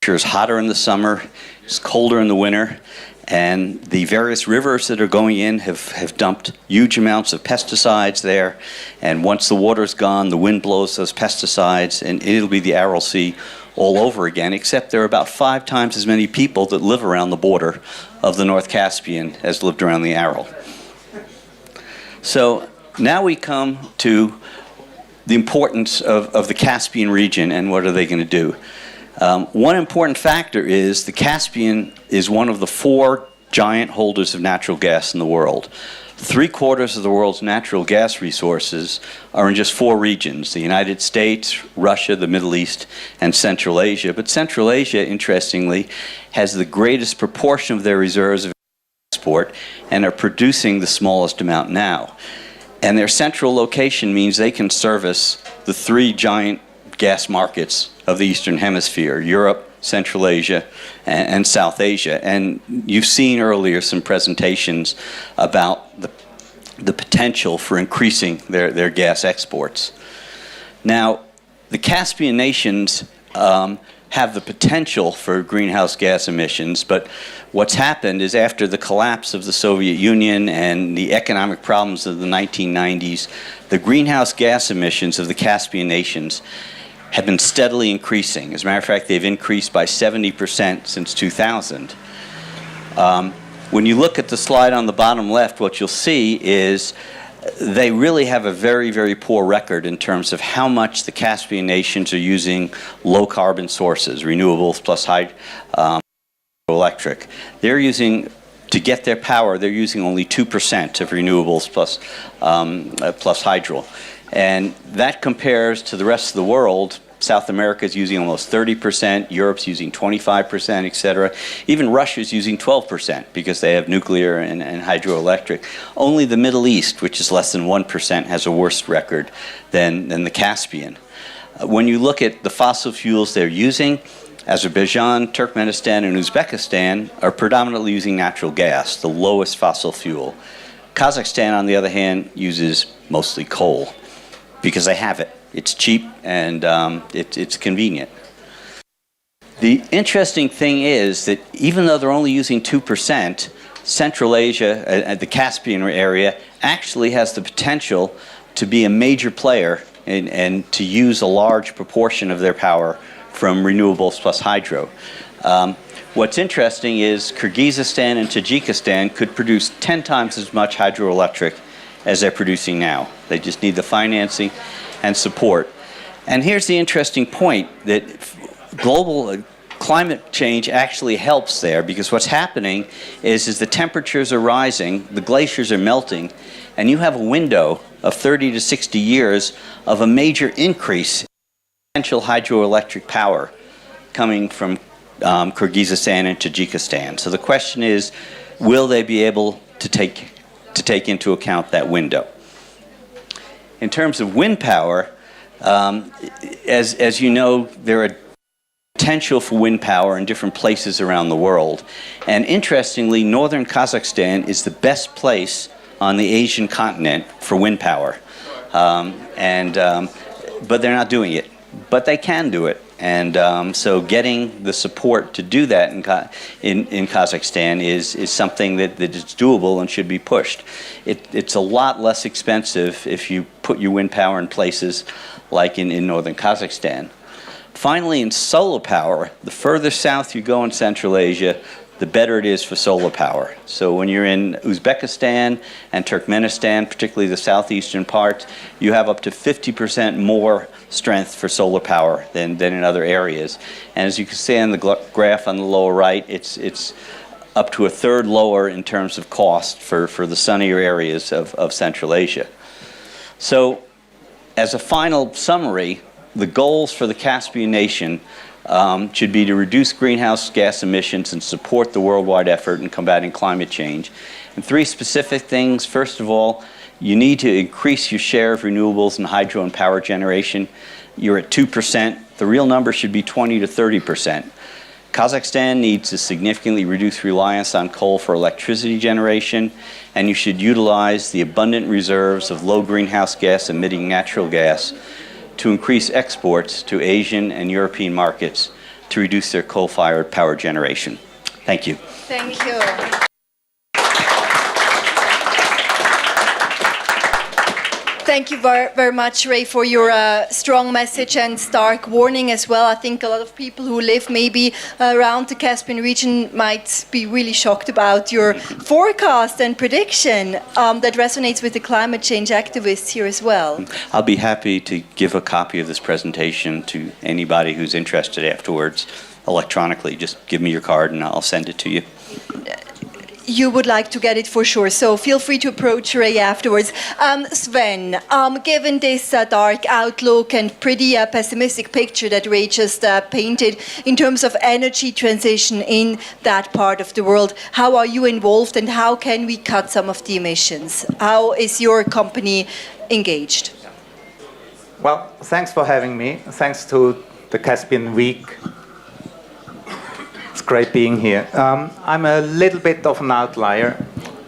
it's hotter in the summer, it's colder in the winter, and the various rivers that are going in have dumped huge amounts of pesticides there. And once the water's gone, the wind blows those pesticides, and it'll be the Aral Sea all over again, except there are about 5 times as many people that live around the border of the North Caspian as lived around the Aral. So now we come to the importance of the Caspian region and what are they going to do. One important factor is the Caspian is one of the 4 giant holders of natural gas in the world. 3/4 of the world's natural gas resources are in just 4 regions: the United States, Russia, the Middle East, and Central Asia. But Central Asia, interestingly, has the greatest proportion of their reserves of export and are producing the smallest amount now. And their central location means they can service the 3 giant gas markets of the Eastern Hemisphere: Europe, Central Asia, and South Asia. And you've seen earlier some presentations about the potential for increasing their gas exports. Now, the Caspian nations have the potential for greenhouse gas emissions, but what's happened is after the collapse of the Soviet Union and the economic problems of the 1990s, the greenhouse gas emissions of the Caspian nations have been steadily increasing. As a matter of fact, they've increased by 70% since 2000. When you look at the slide on the bottom left, what you'll see is they really have a very, very poor record in terms of how much the Caspian nations are using low-carbon sources, renewables plus hydroelectric. They're using, to get their power, they're using only 2% of renewables plus hydro. And that compares to the rest of the world. South America is using almost 30%, Europe's using 25%, etc. Even Russia's using 12% because they have nuclear and hydroelectric. Only the Middle East, which is less than 1%, has a worse record than the Caspian. When you look at the fossil fuels they're using, Azerbaijan, Turkmenistan, and Uzbekistan are predominantly using natural gas, the lowest fossil fuel. Kazakhstan, on the other hand, uses mostly coal because they have it. It's cheap and it's convenient. The interesting thing is that even though they're only using 2%, Central Asia, the Caspian area, actually has the potential to be a major player and to use a large proportion of their power from renewables plus hydro. What's interesting is Kyrgyzstan and Tajikistan could produce 10 times as much hydroelectric as they're producing now. They just need the financing and support. And here's the interesting point, that global climate change actually helps there, because what's happening is the temperatures are rising, the glaciers are melting, and you have a window of 30 to 60 years of a major increase in potential hydroelectric power coming from Kyrgyzstan and Tajikistan. So the question is, will they be able to take into account that window? In terms of wind power, as you know, there are potential for wind power in different places around the world. And interestingly, northern Kazakhstan is the best place on the Asian continent for wind power. But they're not doing it. But they can do it. And so getting the support to do that in Kazakhstan is something that is doable and should be pushed. It's a lot less expensive if you put your wind power in places like in northern Kazakhstan. Finally, in solar power, the further south you go in Central Asia, the better it is for solar power. So when you're in Uzbekistan and Turkmenistan, particularly the southeastern parts, you have up to 50% more strength for solar power than in other areas. And as you can see on the graph on the lower right, it's up to a third lower in terms of cost for the sunnier areas of Central Asia. So as a final summary, the goals for the Caspian nation should be to reduce greenhouse gas emissions and support the worldwide effort in combating climate change. And 3 specific things. First of all, you need to increase your share of renewables and hydro and power generation. You're at 2%. The real number should be 20 to 30%. Kazakhstan needs to significantly reduce reliance on coal for electricity generation, and you should utilize the abundant reserves of low greenhouse gas emitting natural gas to increase exports to Asian and European markets to reduce their coal-fired power generation. Thank you. Thank you. Thank you very much, Ray, for your strong message and stark warning as well. I think a lot of people who live maybe around the Caspian region might be really shocked about your forecast and prediction that resonates with the climate change activists here as well. I'll be happy to give a copy of this presentation to anybody who's interested afterwards electronically. Just give me your card and I'll send it to you. You would like to get it for sure, so feel free to approach Ray afterwards. Sven, given this dark outlook and pretty pessimistic picture that Ray just painted in terms of energy transition in that part of the world, how are you involved and how can we cut some of the emissions? How is your company engaged? Well, thanks for having me. Thanks to the Caspian Week. It's great being here. I'm a little bit of an outlier.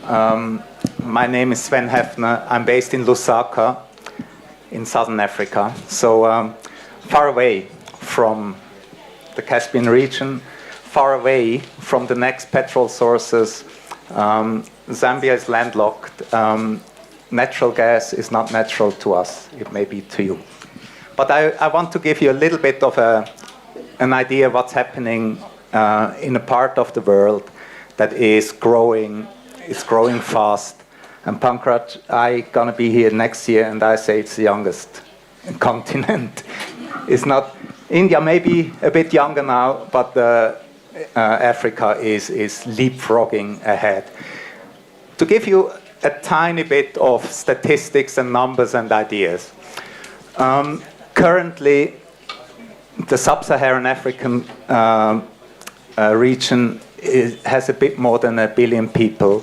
My name is Sven Haefner. I'm based in Lusaka in southern Africa. So far away from the Caspian region, far away from the next petrol sources. Zambia is landlocked. Natural gas is not natural to us. It may be to you. But I want to give you a little bit of an idea of what's happening in a part of the world that is growing. It's growing fast. And Pankaj, I'm going to be here next year, and I say it's the youngest continent. It's not, India may be a bit younger now, but Africa is leapfrogging ahead. To give you a tiny bit of statistics and numbers and ideas. Currently, the sub-Saharan African region has a bit more than 1 billion people.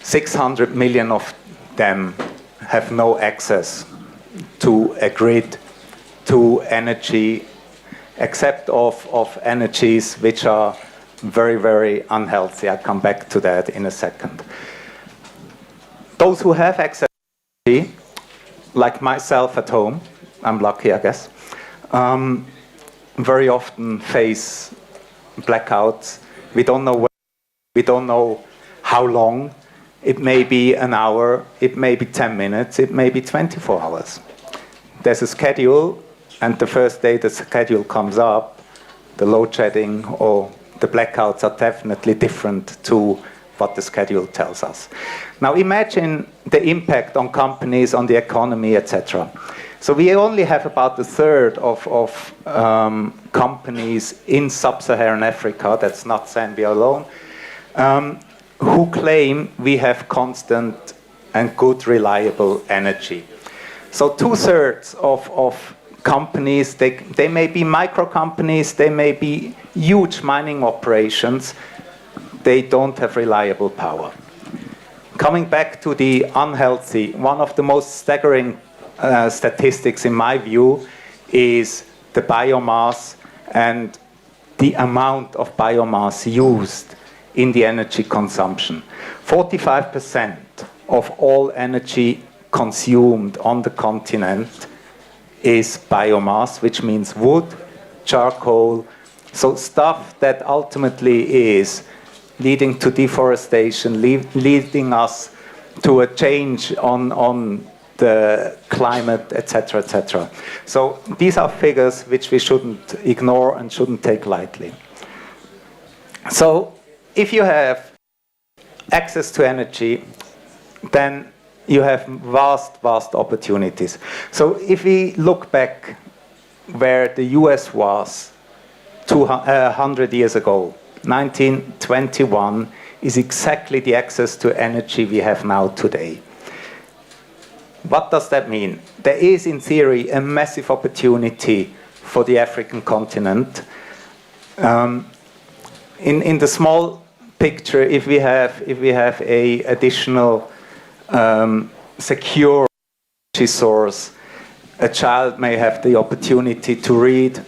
600 million of them have no access to a grid, to energy, except of energies which are very, very unhealthy. I'll come back to that in a second. Those who have access to energy, like myself at home, I'm lucky, I guess, very often face blackouts. We don't know when, we don't know how long. It may be an hour, it may be 10 minutes, it may be 24 hours. There's a schedule, and the first day the schedule comes up, the load shedding or the blackouts are definitely different to what the schedule tells us. Now imagine the impact on companies, on the economy, etc. So we only have about 1/3 of companies in sub-Saharan Africa, that's not Zambia alone, who claim we have constant and good, reliable energy. So 2/3 of companies, they may be micro companies, they may be huge mining operations, they don't have reliable power. Coming back to the unhealthy, one of the most staggering statistics in my view is the biomass and the amount of biomass used in the energy consumption. 45% of all energy consumed on the continent is biomass, which means wood, charcoal, so stuff that ultimately is leading to deforestation, leading us to a change on the climate, etc., etc. So these are figures which we shouldn't ignore and shouldn't take lightly. So if you have access to energy, then you have vast, vast opportunities. So if we look back where the US was 100 years ago, 1921 is exactly the access to energy we have now today. What does that mean? There is, in theory, a massive opportunity for the African continent In the small picture, if we have a additional secure energy source, a child may have the opportunity to read,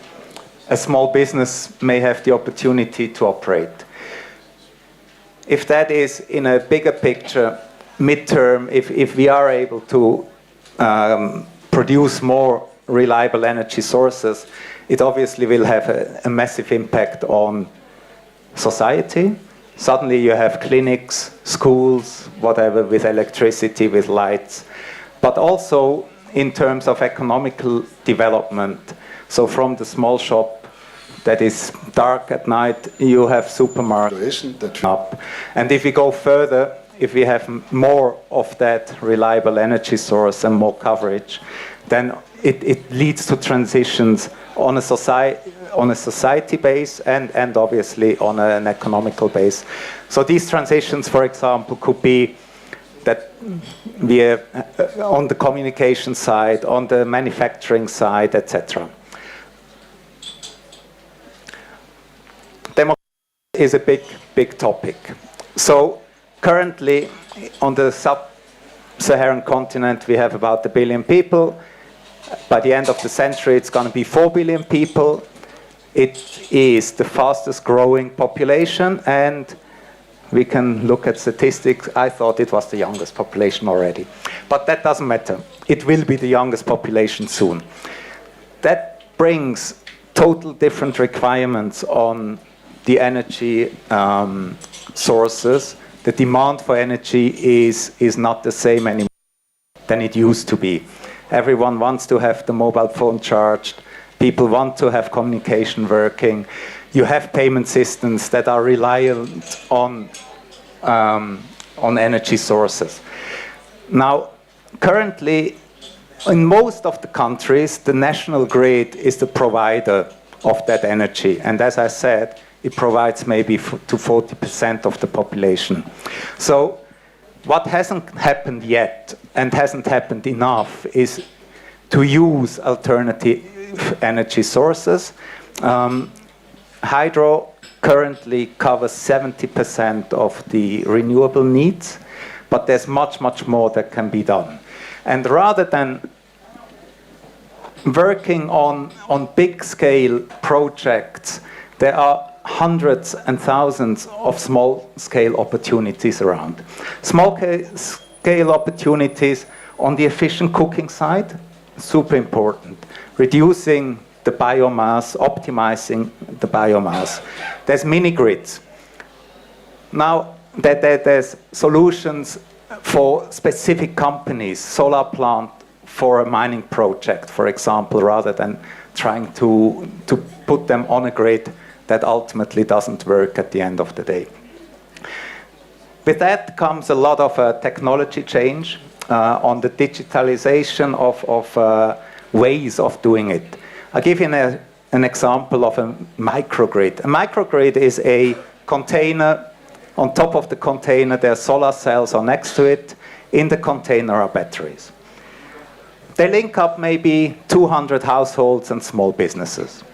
a small business may have the opportunity to operate. If that is in a bigger picture, midterm, if we are able to produce more reliable energy sources, it obviously will have a massive impact on society. Suddenly you have clinics, schools, whatever, with electricity, with lights, but also in terms of economical development. So from the small shop that is dark at night, you have supermarkets up. And if we go further, if we have more of that reliable energy source and more coverage, then it leads to transitions on a society base and obviously on an economical base. So these transitions, for example, could be that we are on the communication side, on the manufacturing side, etc. Democracy is a big topic. So currently on the sub-Saharan continent we have about 1 billion people. By the end of the century it's going to be 4 billion people. It is the fastest growing population, and we can look at statistics. I thought it was the youngest population already. But that doesn't matter. It will be the youngest population soon. That brings total different requirements on the energy sources. The demand for energy is not the same anymore than it used to be. Everyone wants to have the mobile phone charged. People want to have communication working. You have payment systems that are reliant on energy sources. Now, currently, in most of the countries, the national grid is the provider of that energy. And as I said, it provides maybe to 40% of the population. So what hasn't happened yet, and hasn't happened enough, is to use alternative energy sources. Hydro currently covers 70% of the renewable needs, but there's much more that can be done. And rather than working on big scale projects, there are hundreds and thousands of small scale opportunities around. Small scale opportunities on the efficient cooking side, super important. Reducing the biomass, optimizing the biomass. There's mini grids. Now there's solutions for specific companies, solar plant for a mining project, for example, rather than trying to put them on a grid that ultimately doesn't work at the end of the day. With that comes a lot of technology change on the digitalization of ways of doing it. I'll give you an example of a microgrid. A microgrid is a container. On top of the container, there are solar cells or next to it. In the container are batteries. They link up maybe 200 households and small businesses.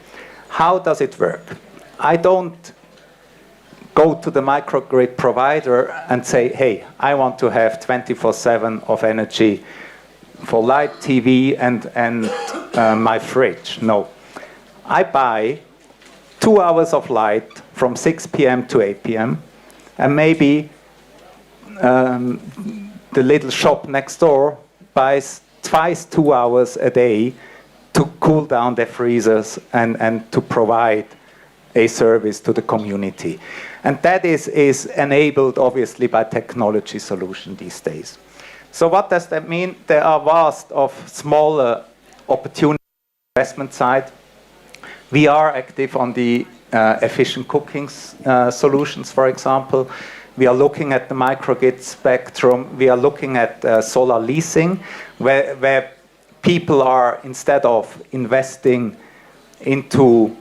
How does it work? I don't go to the microgrid provider and say, hey, I want to have 24/7 of energy for light, TV, and my fridge. No. I buy 2 hours of light from 6 p.m. to 8 p.m. and maybe the little shop next door buys twice 2 hours a day to cool down their freezers and to provide a service to the community. And that is enabled, obviously, by technology solution these days. So what does that mean? There are vast of smaller opportunities on the investment side. We are active on the efficient cooking solutions, for example. We are looking at the microgrid spectrum. We are looking at solar leasing, where people are, instead of investing into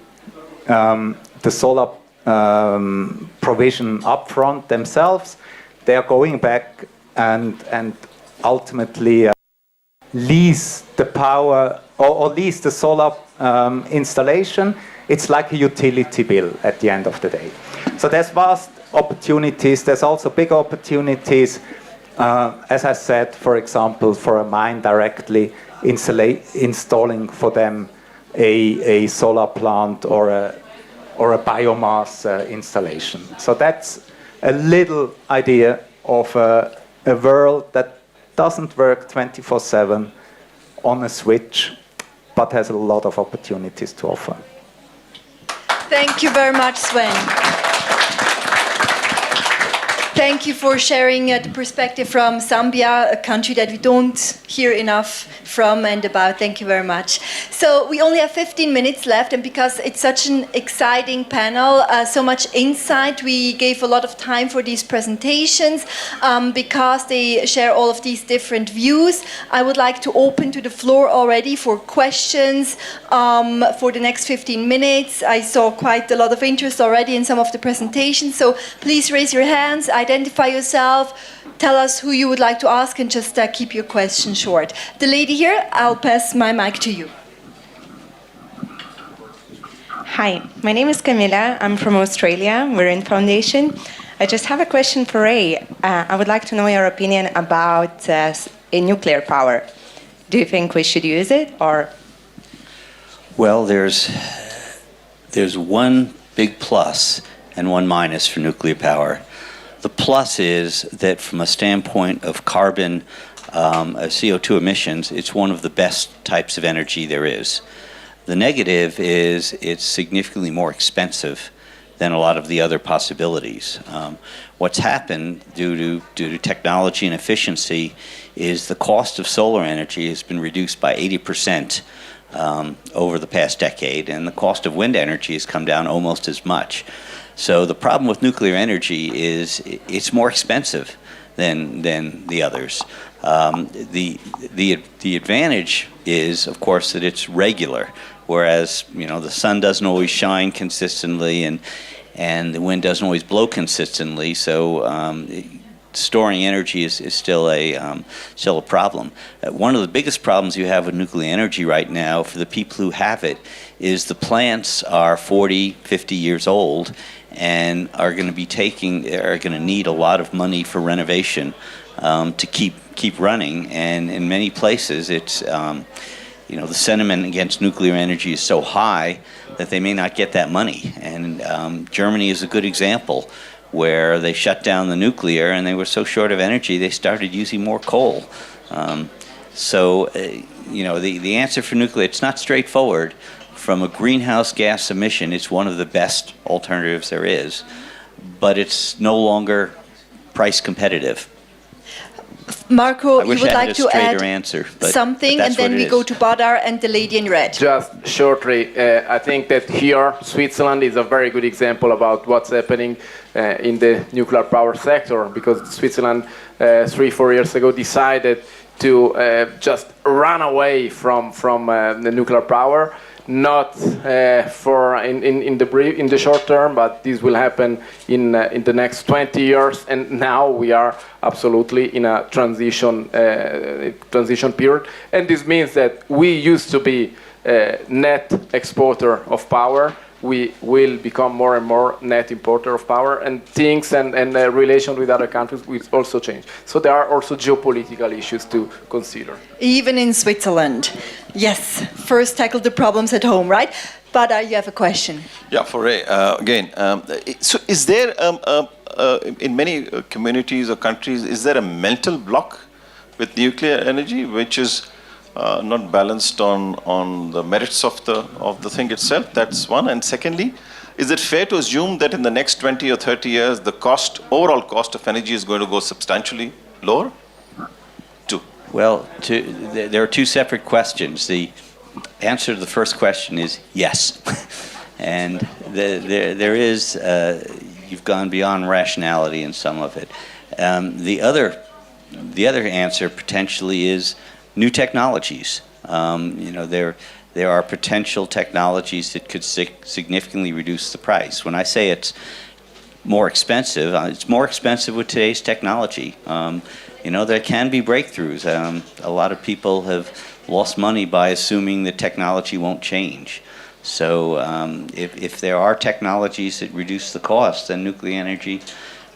the solar provision upfront themselves, they are going back and ultimately lease the power or lease the solar installation. it's like a utility bill at the end of the day. So there's vast opportunities. There's also big opportunities, as I said, for example, for a mine directly installing for them a solar plant or a biomass installation. So that's a little idea of a world that doesn't work 24/7 on a switch, but has a lot of opportunities to offer. Thank you very much, Sven. Thank you for sharing the perspective from Zambia, a country that we don't hear enough from and about. Thank you very much. So we only have 15 minutes left, and because it's such an exciting panel, so much insight, we gave a lot of time for these presentations because they share all of these different views. I would like to open to the floor already for questions for the next 15 minutes. I saw quite a lot of interest already in some of the presentations, so please raise your hands, identify yourself, tell us who you would like to ask, and just keep your question short. The lady here, I'll pass my mic to you. Hi, my name is Camilla. I'm from Australia. We're in Foundation. I just have a question for Ray. I would like to know your opinion about nuclear power. Do you think we should use it, or? Well, there's one big plus and one minus for nuclear power. The plus is that from a standpoint of carbon, CO2 emissions, it's one of the best types of energy there is. The negative is it's significantly more expensive than a lot of the other possibilities. What's happened due to technology and efficiency is the cost of solar energy has been reduced by 80% over the past decade, and the cost of wind energy has come down almost as much. So the problem with nuclear energy is it's more expensive than the others. The advantage is, of course, that it's regular, whereas the sun doesn't always shine consistently and the wind doesn't always blow consistently. So storing energy is still a problem. One of the biggest problems you have with nuclear energy right now for the people who have it is the plants are 40, 50 years old and are going to need a lot of money for renovation to keep running. And in many places, it's the sentiment against nuclear energy is so high that they may not get that money. And Germany is a good example, where they shut down the nuclear and they were so short of energy they started using more coal. The answer for nuclear, it's not straightforward. From a greenhouse gas emission, it's one of the best alternatives there is, but it's no longer price competitive. Marco, I you wish would I had like a to straighter add answer, but something, that's and then what it we go is. to Badar and the lady in red. Just shortly, I think that here Switzerland is a very good example about what's happening in the nuclear power sector, because Switzerland 3-4 years ago decided to just run away from the nuclear power, not in the short term, but this will happen in the next 20 years, and now we are absolutely in a transition period, and this means that we used to be net exporter of power. We will become more and more net importer of power, and things and relation with other countries will also change. So there are also geopolitical issues to consider. Even in Switzerland. Yes, first tackle the problems at home, right? But you have a question. Yeah, for Ray, again. So is there, in many communities or countries, is there a mental block with nuclear energy, which is not balanced on the merits of the thing itself? That's one. And secondly, is it fair to assume that in the next 20 or 30 years, the overall cost of energy is going to go substantially lower? Two. Well, there are two separate questions. The answer to the first question is yes. And there is, you've gone beyond rationality in some of it. The other answer potentially is new technologies. There are potential technologies that could significantly reduce the price. When I say it's more expensive with today's technology. There can be breakthroughs. A lot of people have lost money by assuming that technology won't change. So if there are technologies that reduce the cost, then nuclear energy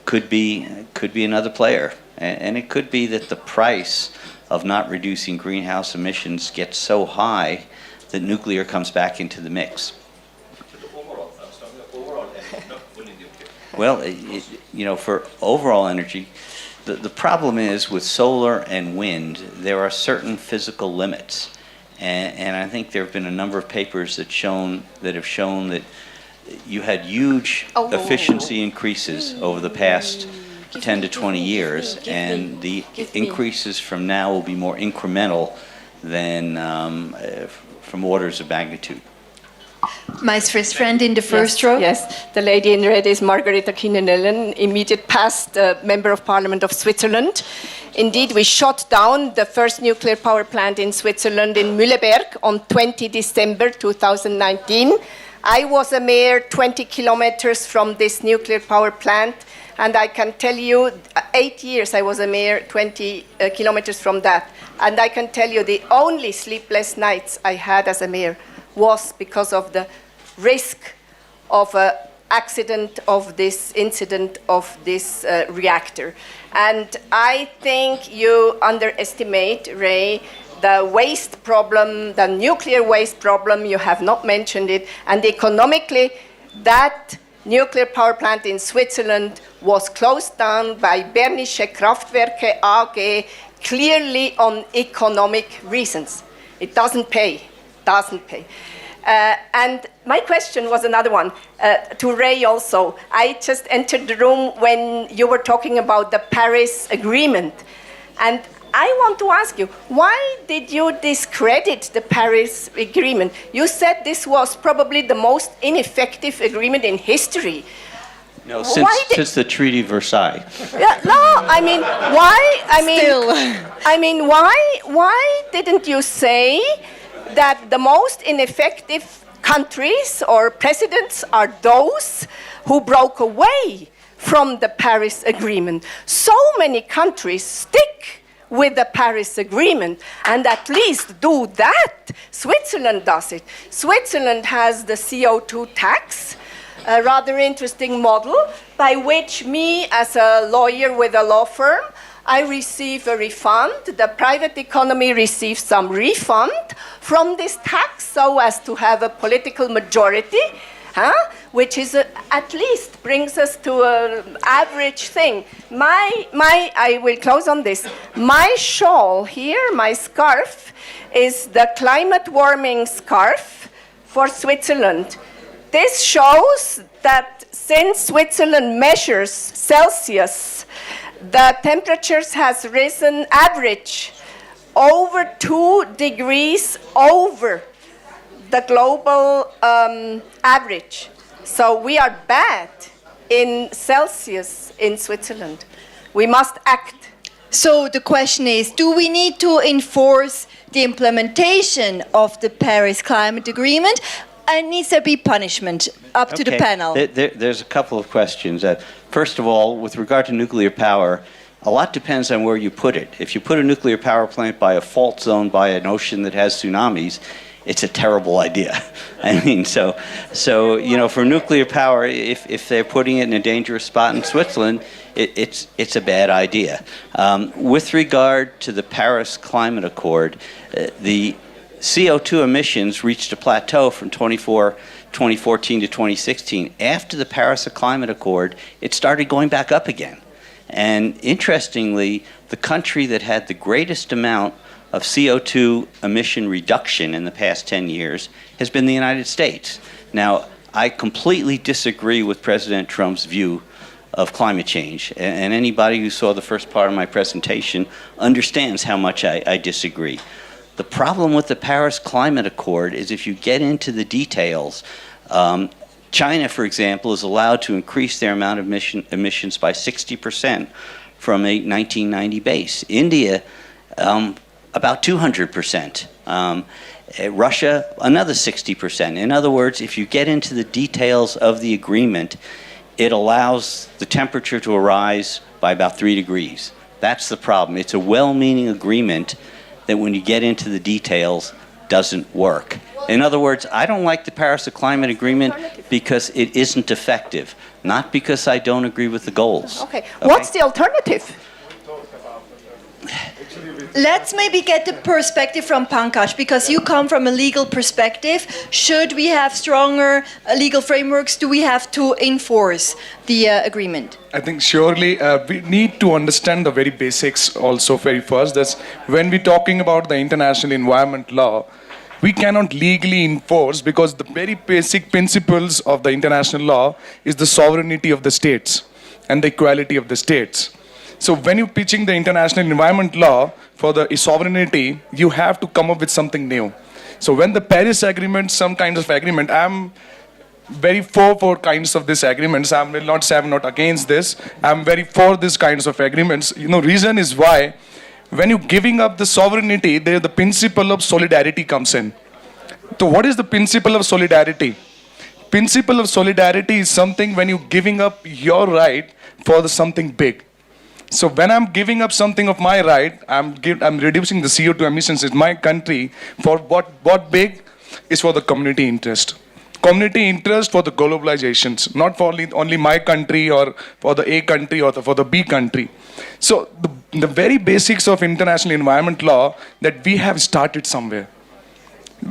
could be another player. And it could be that the price of not reducing greenhouse emissions gets so high that nuclear comes back into the mix. Well, for overall energy, the problem is with solar and wind, there are certain physical limits. And I think there have been a number of papers that have shown that you had huge efficiency increases over the past 10 to 20 years, and the increases from now will be more incremental than from orders of magnitude. My Swiss friend in the first row. Yes, the lady in red is Margareta Kinenellen, immediate past Member of Parliament of Switzerland. Indeed, we shut down the first nuclear power plant in Switzerland in Mühleberg on 20 December 2019. I was a mayor 20 kilometers from this nuclear power plant, and I can tell you, 8 years I was a mayor 20 kilometers from that. And I can tell you the only sleepless nights I had as a mayor was because of the risk of an accident of this incident of this reactor. And I think you underestimate, Ray, the waste problem, the nuclear waste problem. You have not mentioned it. And economically, that nuclear power plant in Switzerland was closed down by Bernische Kraftwerke AG, clearly on economic reasons. It doesn't pay. And my question was another one, to Ray also. I just entered the room when you were talking about the Paris Agreement. And I want to ask you, why did you discredit the Paris Agreement? You said this was probably the most ineffective agreement in history. No, since the Treaty of Versailles. Yeah, no, I mean, why? I mean, why didn't you say that the most ineffective countries or presidents are those who broke away from the Paris Agreement? So many countries stick with the Paris Agreement, and at least do that. Switzerland does it. Switzerland has the CO2 tax, a rather interesting model by which me, as a lawyer with a law firm, I receive a refund. The private economy receives some refund from this tax so as to have a political majority, which is at least brings us to an average thing. I will close on this. My shawl here, my scarf, is the climate warming scarf for Switzerland. This shows that since Switzerland measures Celsius, the temperatures has risen average over 2 degrees over the global average. So we are bad in Celsius in Switzerland. We must act. So the question is, do we need to enforce the implementation of the Paris Climate Agreement? And needs there be punishment up to the panel? There's a couple of questions. First of all, with regard to nuclear power, a lot depends on where you put it. If you put a nuclear power plant by a fault zone by an ocean that has tsunamis, it's a terrible idea. I mean, so for nuclear power, if they're putting it in a dangerous spot in Switzerland, it's a bad idea. With regard to the Paris Climate Accord, the CO2 emissions reached a plateau from 2014 to 2016. After the Paris Climate Accord, it started going back up again. And interestingly, the country that had the greatest amount of CO2 emission reduction in the past 10 years has been the United States. Now, I completely disagree with President Trump's view of climate change, and anybody who saw the first part of my presentation understands how much I disagree. The problem with the Paris Climate Accord is if you get into the details, China, for example, is allowed to increase their amount of emissions by 60% from a 1990 base. India, about 200%. Russia, another 60%. In other words, if you get into the details of the agreement, it allows the temperature to rise by about 3 degrees. That's the problem. It's a well-meaning agreement that when you get into the details, doesn't work. In other words, I don't like the Paris Climate Agreement because it isn't effective, not because I don't agree with the goals. Okay. What's the alternative? Let's maybe get the perspective from Pankaj, because you come from a legal perspective. Should we have stronger legal frameworks? Do we have to enforce the agreement? I think surely we need to understand the very basics also very first. That's when we're talking about the international environment law, we cannot legally enforce, because the very basic principles of the international law is the sovereignty of the states and the equality of the states. So when you're pitching the international environment law for the sovereignty, you have to come up with something new. So when the Paris Agreement, some kinds of agreement, I'm very for kinds of these agreements. I will not say I'm not against this. I'm very for these kinds of agreements. Reason is why when you're giving up the sovereignty, there the principle of solidarity comes in. So what is the principle of solidarity? Principle of solidarity is something when you're giving up your right for something big. So when I'm giving up something of my right, I'm reducing the CO2 emissions in my country for what big is for the community interest. Community interest for the globalizations, not for only my country or for the A country or for the B country. So the very basics of international environment law, that we have started somewhere.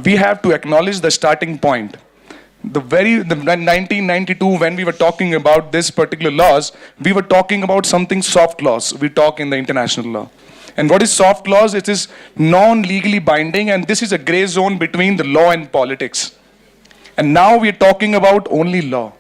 We have to acknowledge the starting point. The 1992, when we were talking about this particular laws, we were talking about something soft laws. We talk in the international law. And what is soft laws? It is non-legally binding, and this is a gray zone between the law and politics. And now we are talking about only law.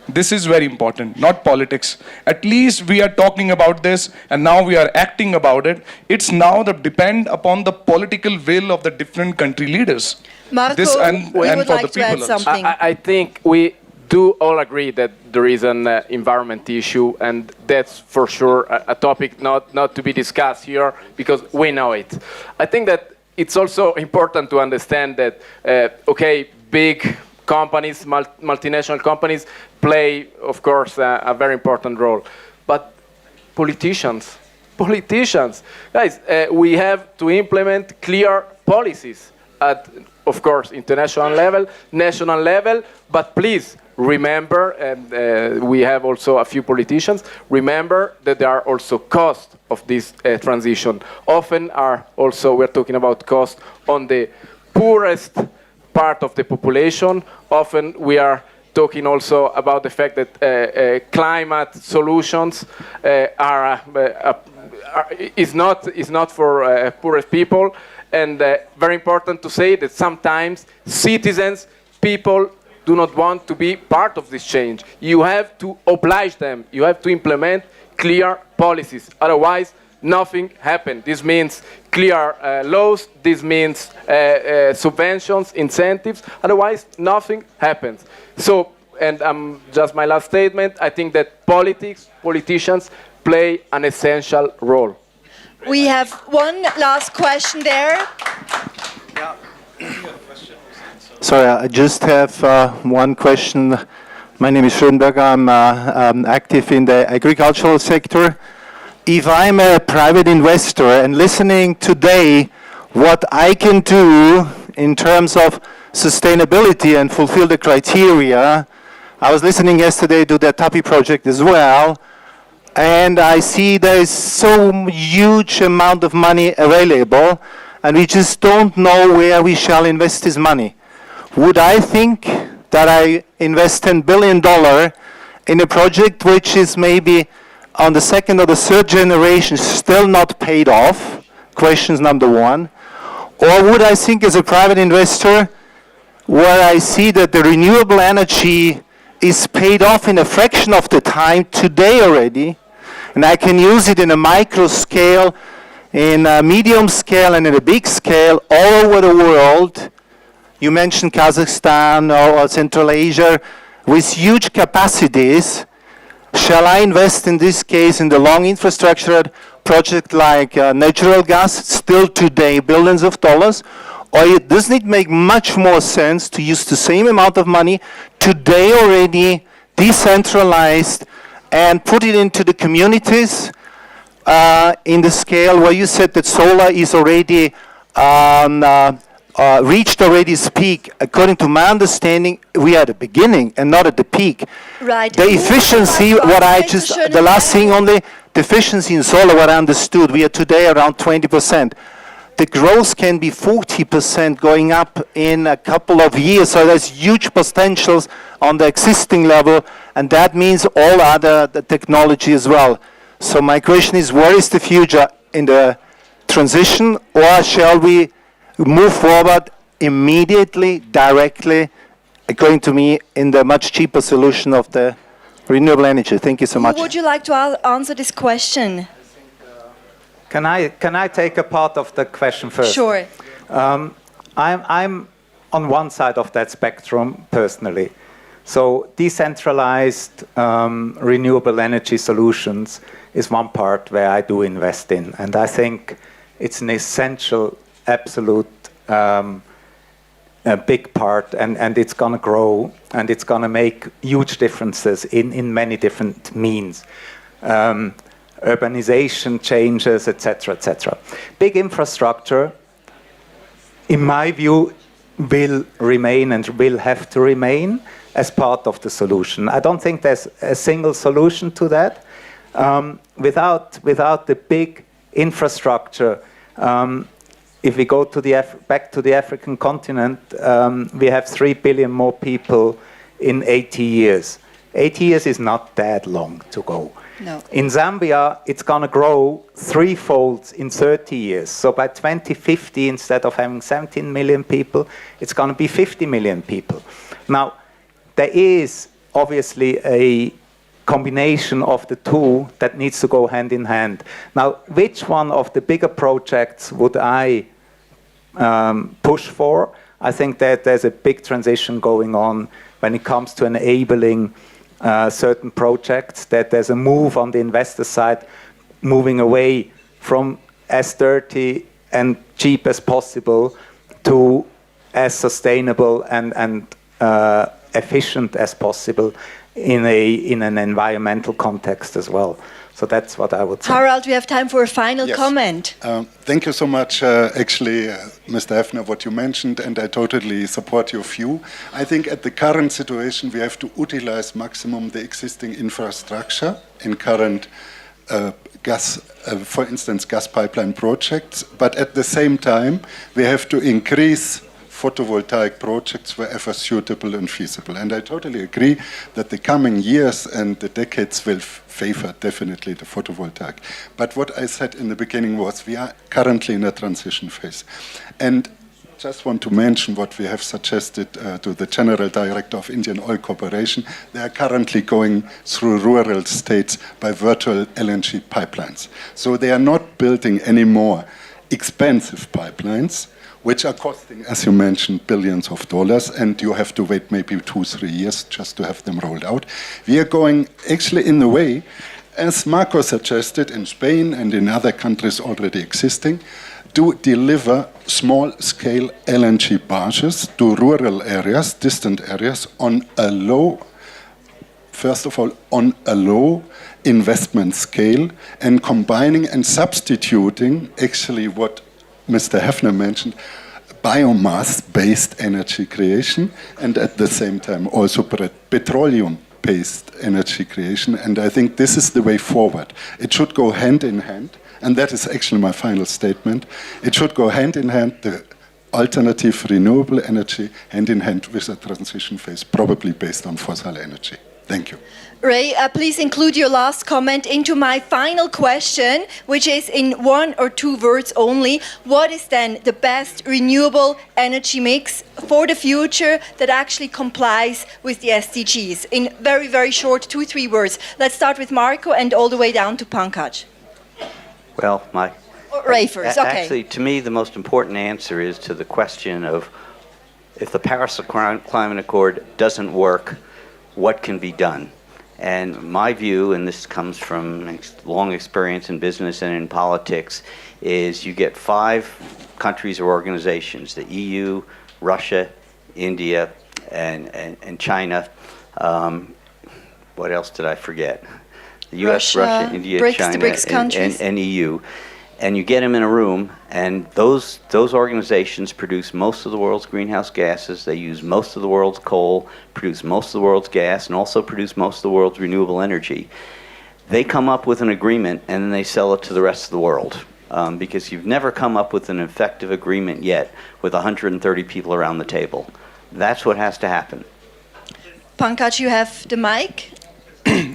This is very important, not politics. At least we are talking about this, and now we are acting about it. It's now depend upon the political will of the different country leaders. Marco, and we and would for like the to add people something. I think we do all agree that there is an environment issue, and that's for sure a topic not to be discussed here, because we know it. I think that it's also important to understand that, big companies, multinational companies play, of course, a very important role. But politicians, guys, we have to implement clear policies at, of course, international level, national level, but please remember, and we have also a few politicians, remember that there are also costs of this transition. Often we're talking about costs on the poorest part of the population. Often we are talking also about the fact that climate solutions is not for poorest people. And very important to say that sometimes citizens, people do not want to be part of this change. You have to oblige them. You have to implement clear policies. Otherwise, nothing happens. This means clear laws. This means subventions, incentives. Otherwise, nothing happens. So, and just my last statement, I think that politicians play an essential role. We have one last question there. Sorry, I just have one question. My name is Schoenberger. I'm active in the agricultural sector. If I'm a private investor and listening today what I can do in terms of sustainability and fulfill the criteria, I was listening yesterday to the TAPI project as well, and I see there is so huge amount of money available, and we just don't know where we shall invest this money. Would I think that I invest $10 billion in a project which is maybe on the second or the third generation still not paid off? Question number one. Or would I think as a private investor, where I see that the renewable energy is paid off in a fraction of the time today already, and I can use it in a micro scale, in a medium scale, and in a big scale all over the world. You mentioned Kazakhstan or Central Asia with huge capacities. Shall I invest in this case in the long infrastructure project like natural gas, still today billions of dollars? Or doesn't it make much more sense to use the same amount of money today already, decentralized, and put it into the communities in the scale where you said that solar is already reached already its peak. According to my understanding, we are at the beginning and not at the peak. Right. The efficiency, the last thing only, the efficiency in solar, what I understood, we are today around 20%. The growth can be 40% going up in a couple of years, so there's huge potentials on the existing level, and that means all other the technology as well. So my question is, where is the future in the transition, or shall we move forward immediately, directly, according to me, in the much cheaper solution of the renewable energy? Thank you so much. Would you like to answer this question? Can I take a part of the question first? Sure. I'm on one side of that spectrum personally. So decentralized renewable energy solutions is one part where I do invest in, and I think it's an essential, absolute, a big part, and it's going to grow, and it's going to make huge differences in many different means. Urbanization changes, etc., etc. Big infrastructure, in my view, will remain and will have to remain as part of the solution. I don't think there's a single solution to that. Without the big infrastructure, if we go to back to the African continent, we have 3 billion more people in 80 years. 80 years is not that long to go. No. In Zambia, it's going to grow threefold in 30 years. So by 2050, instead of having 17 million people, it's going to be 50 million people. Now, there is obviously a combination of the two that needs to go hand in hand. Now, which one of the bigger projects would I push for? I think that there's a big transition going on when it comes to enabling certain projects, that there's a move on the investor side, moving away from as dirty and cheap as possible to as sustainable and efficient as possible in an environmental context as well. So that's what I would say. Harald, we have time for a final comment. Thank you so much, Mr. Haefner, what you mentioned, and I totally support your view. I think at the current situation, we have to utilize maximum the existing infrastructure in current gas, for instance, gas pipeline projects, but at the same time, we have to increase photovoltaic projects wherever suitable and feasible. And I totally agree that the coming years and the decades will favor definitely the photovoltaic. But what I said in the beginning was we are currently in a transition phase. And just want to mention what we have suggested to the General Director of Indian Oil Corporation. They are currently going through rural states by virtual LNG pipelines. So they are not building any more expensive pipelines, which are costing, as you mentioned, billions of dollars, and you have to wait maybe 2-3 years just to have them rolled out. We are going actually in the way, as Marco suggested, in Spain and in other countries already existing, to deliver small-scale LNG barges to rural areas, distant areas, on a low, first of all, on a low investment scale, and combining and substituting actually what Mr. Haefner mentioned, biomass-based energy creation, and at the same time also petroleum-based energy creation. And I think this is the way forward. It should go hand in hand, and that is actually my final statement. It should go hand in hand, the alternative renewable energy, hand in hand with a transition phase, probably based on fossil energy. Thank you. Ray, please include your last comment into my final question, which is in 1 or 2 words only. What is then the best renewable energy mix for the future that actually complies with the SDGs? In very, very short 2-3 words. Let's start with Marco and all the way down to Pankaj. Well, Ray first, okay. Actually, to me, the most important answer is to the question of if the Paris Climate Accord doesn't work, what can be done? And my view, and this comes from long experience in business and in politics, is you get 5 countries or organizations, the EU, Russia, India, and China. What else did I forget? The US, Russia, India, BRICS, China, the BRICS countries. and EU. and you get them in a room, and those organizations produce most of the world's greenhouse gases. They use most of the world's coal, produce most of the world's gas, and also produce most of the world's renewable energy. They come up with an agreement, and then they sell it to the rest of the world. Because you've never come up with an effective agreement yet with 130 people around the table. That's what has to happen. Pankaj, you have the mic.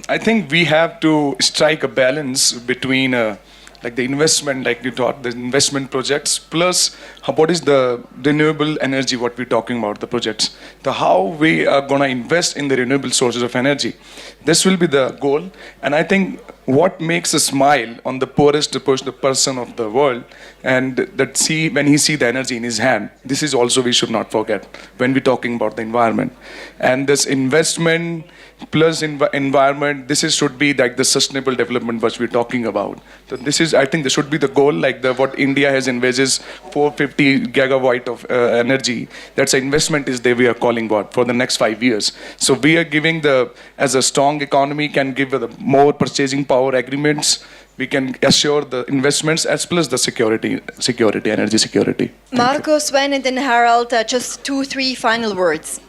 I think we have to strike a balance between like the investment, like you taught, the investment projects, plus what is the renewable energy, what we're talking about, the projects. How we are going to invest in the renewable sources of energy. This will be the goal. And I think what makes a smile on the poorest person of the world, and that when he see the energy in his hand, this is also we should not forget when we're talking about the environment. And this investment plus environment, should be like the sustainable development which we're talking about. So I think this should be the goal, like what India has envisages 450 gigawatt of energy. That's an investment is there we are calling for the next 5 years. So we are giving as a strong economy can give the more purchasing power agreements, we can assure the investments as well as the security, energy security. Marco, Sven, and then Harald, just 2-3 final words.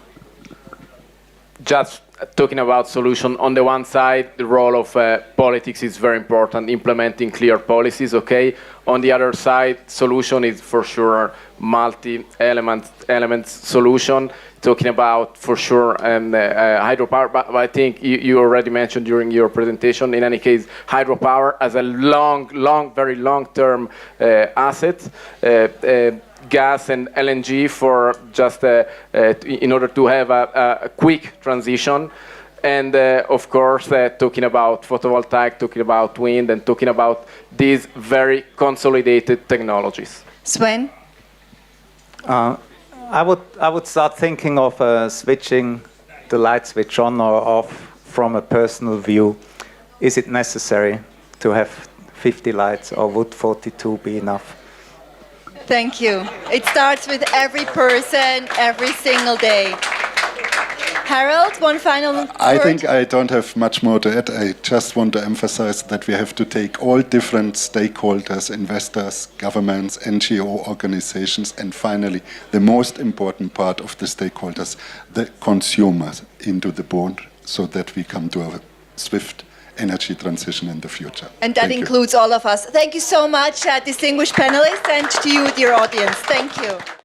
Just talking about solution, on the one side, the role of politics is very important, implementing clear policies, okay? On the other side, solution is for sure multi-element solution, talking about for sure hydropower, but I think you already mentioned during your presentation, in any case, hydropower as a very long-term asset, gas and LNG for just in order to have a quick transition. And of course, talking about photovoltaic, talking about wind, and talking about these very consolidated technologies. Sven? I would start thinking of switching the light switch on or off from a personal view. Is it necessary to have 50 lights, or would 42 be enough? Thank you. It starts with every person, every single day. Harold, one final word? I think I don't have much more to add. I just want to emphasize that we have to take all different stakeholders, investors, governments, NGO organizations, and finally, the most important part of the stakeholders, the consumers, into the board so that we come to a swift energy transition in the future. And that includes all of us. Thank you so much, distinguished panelists, and to you, dear audience. Thank you.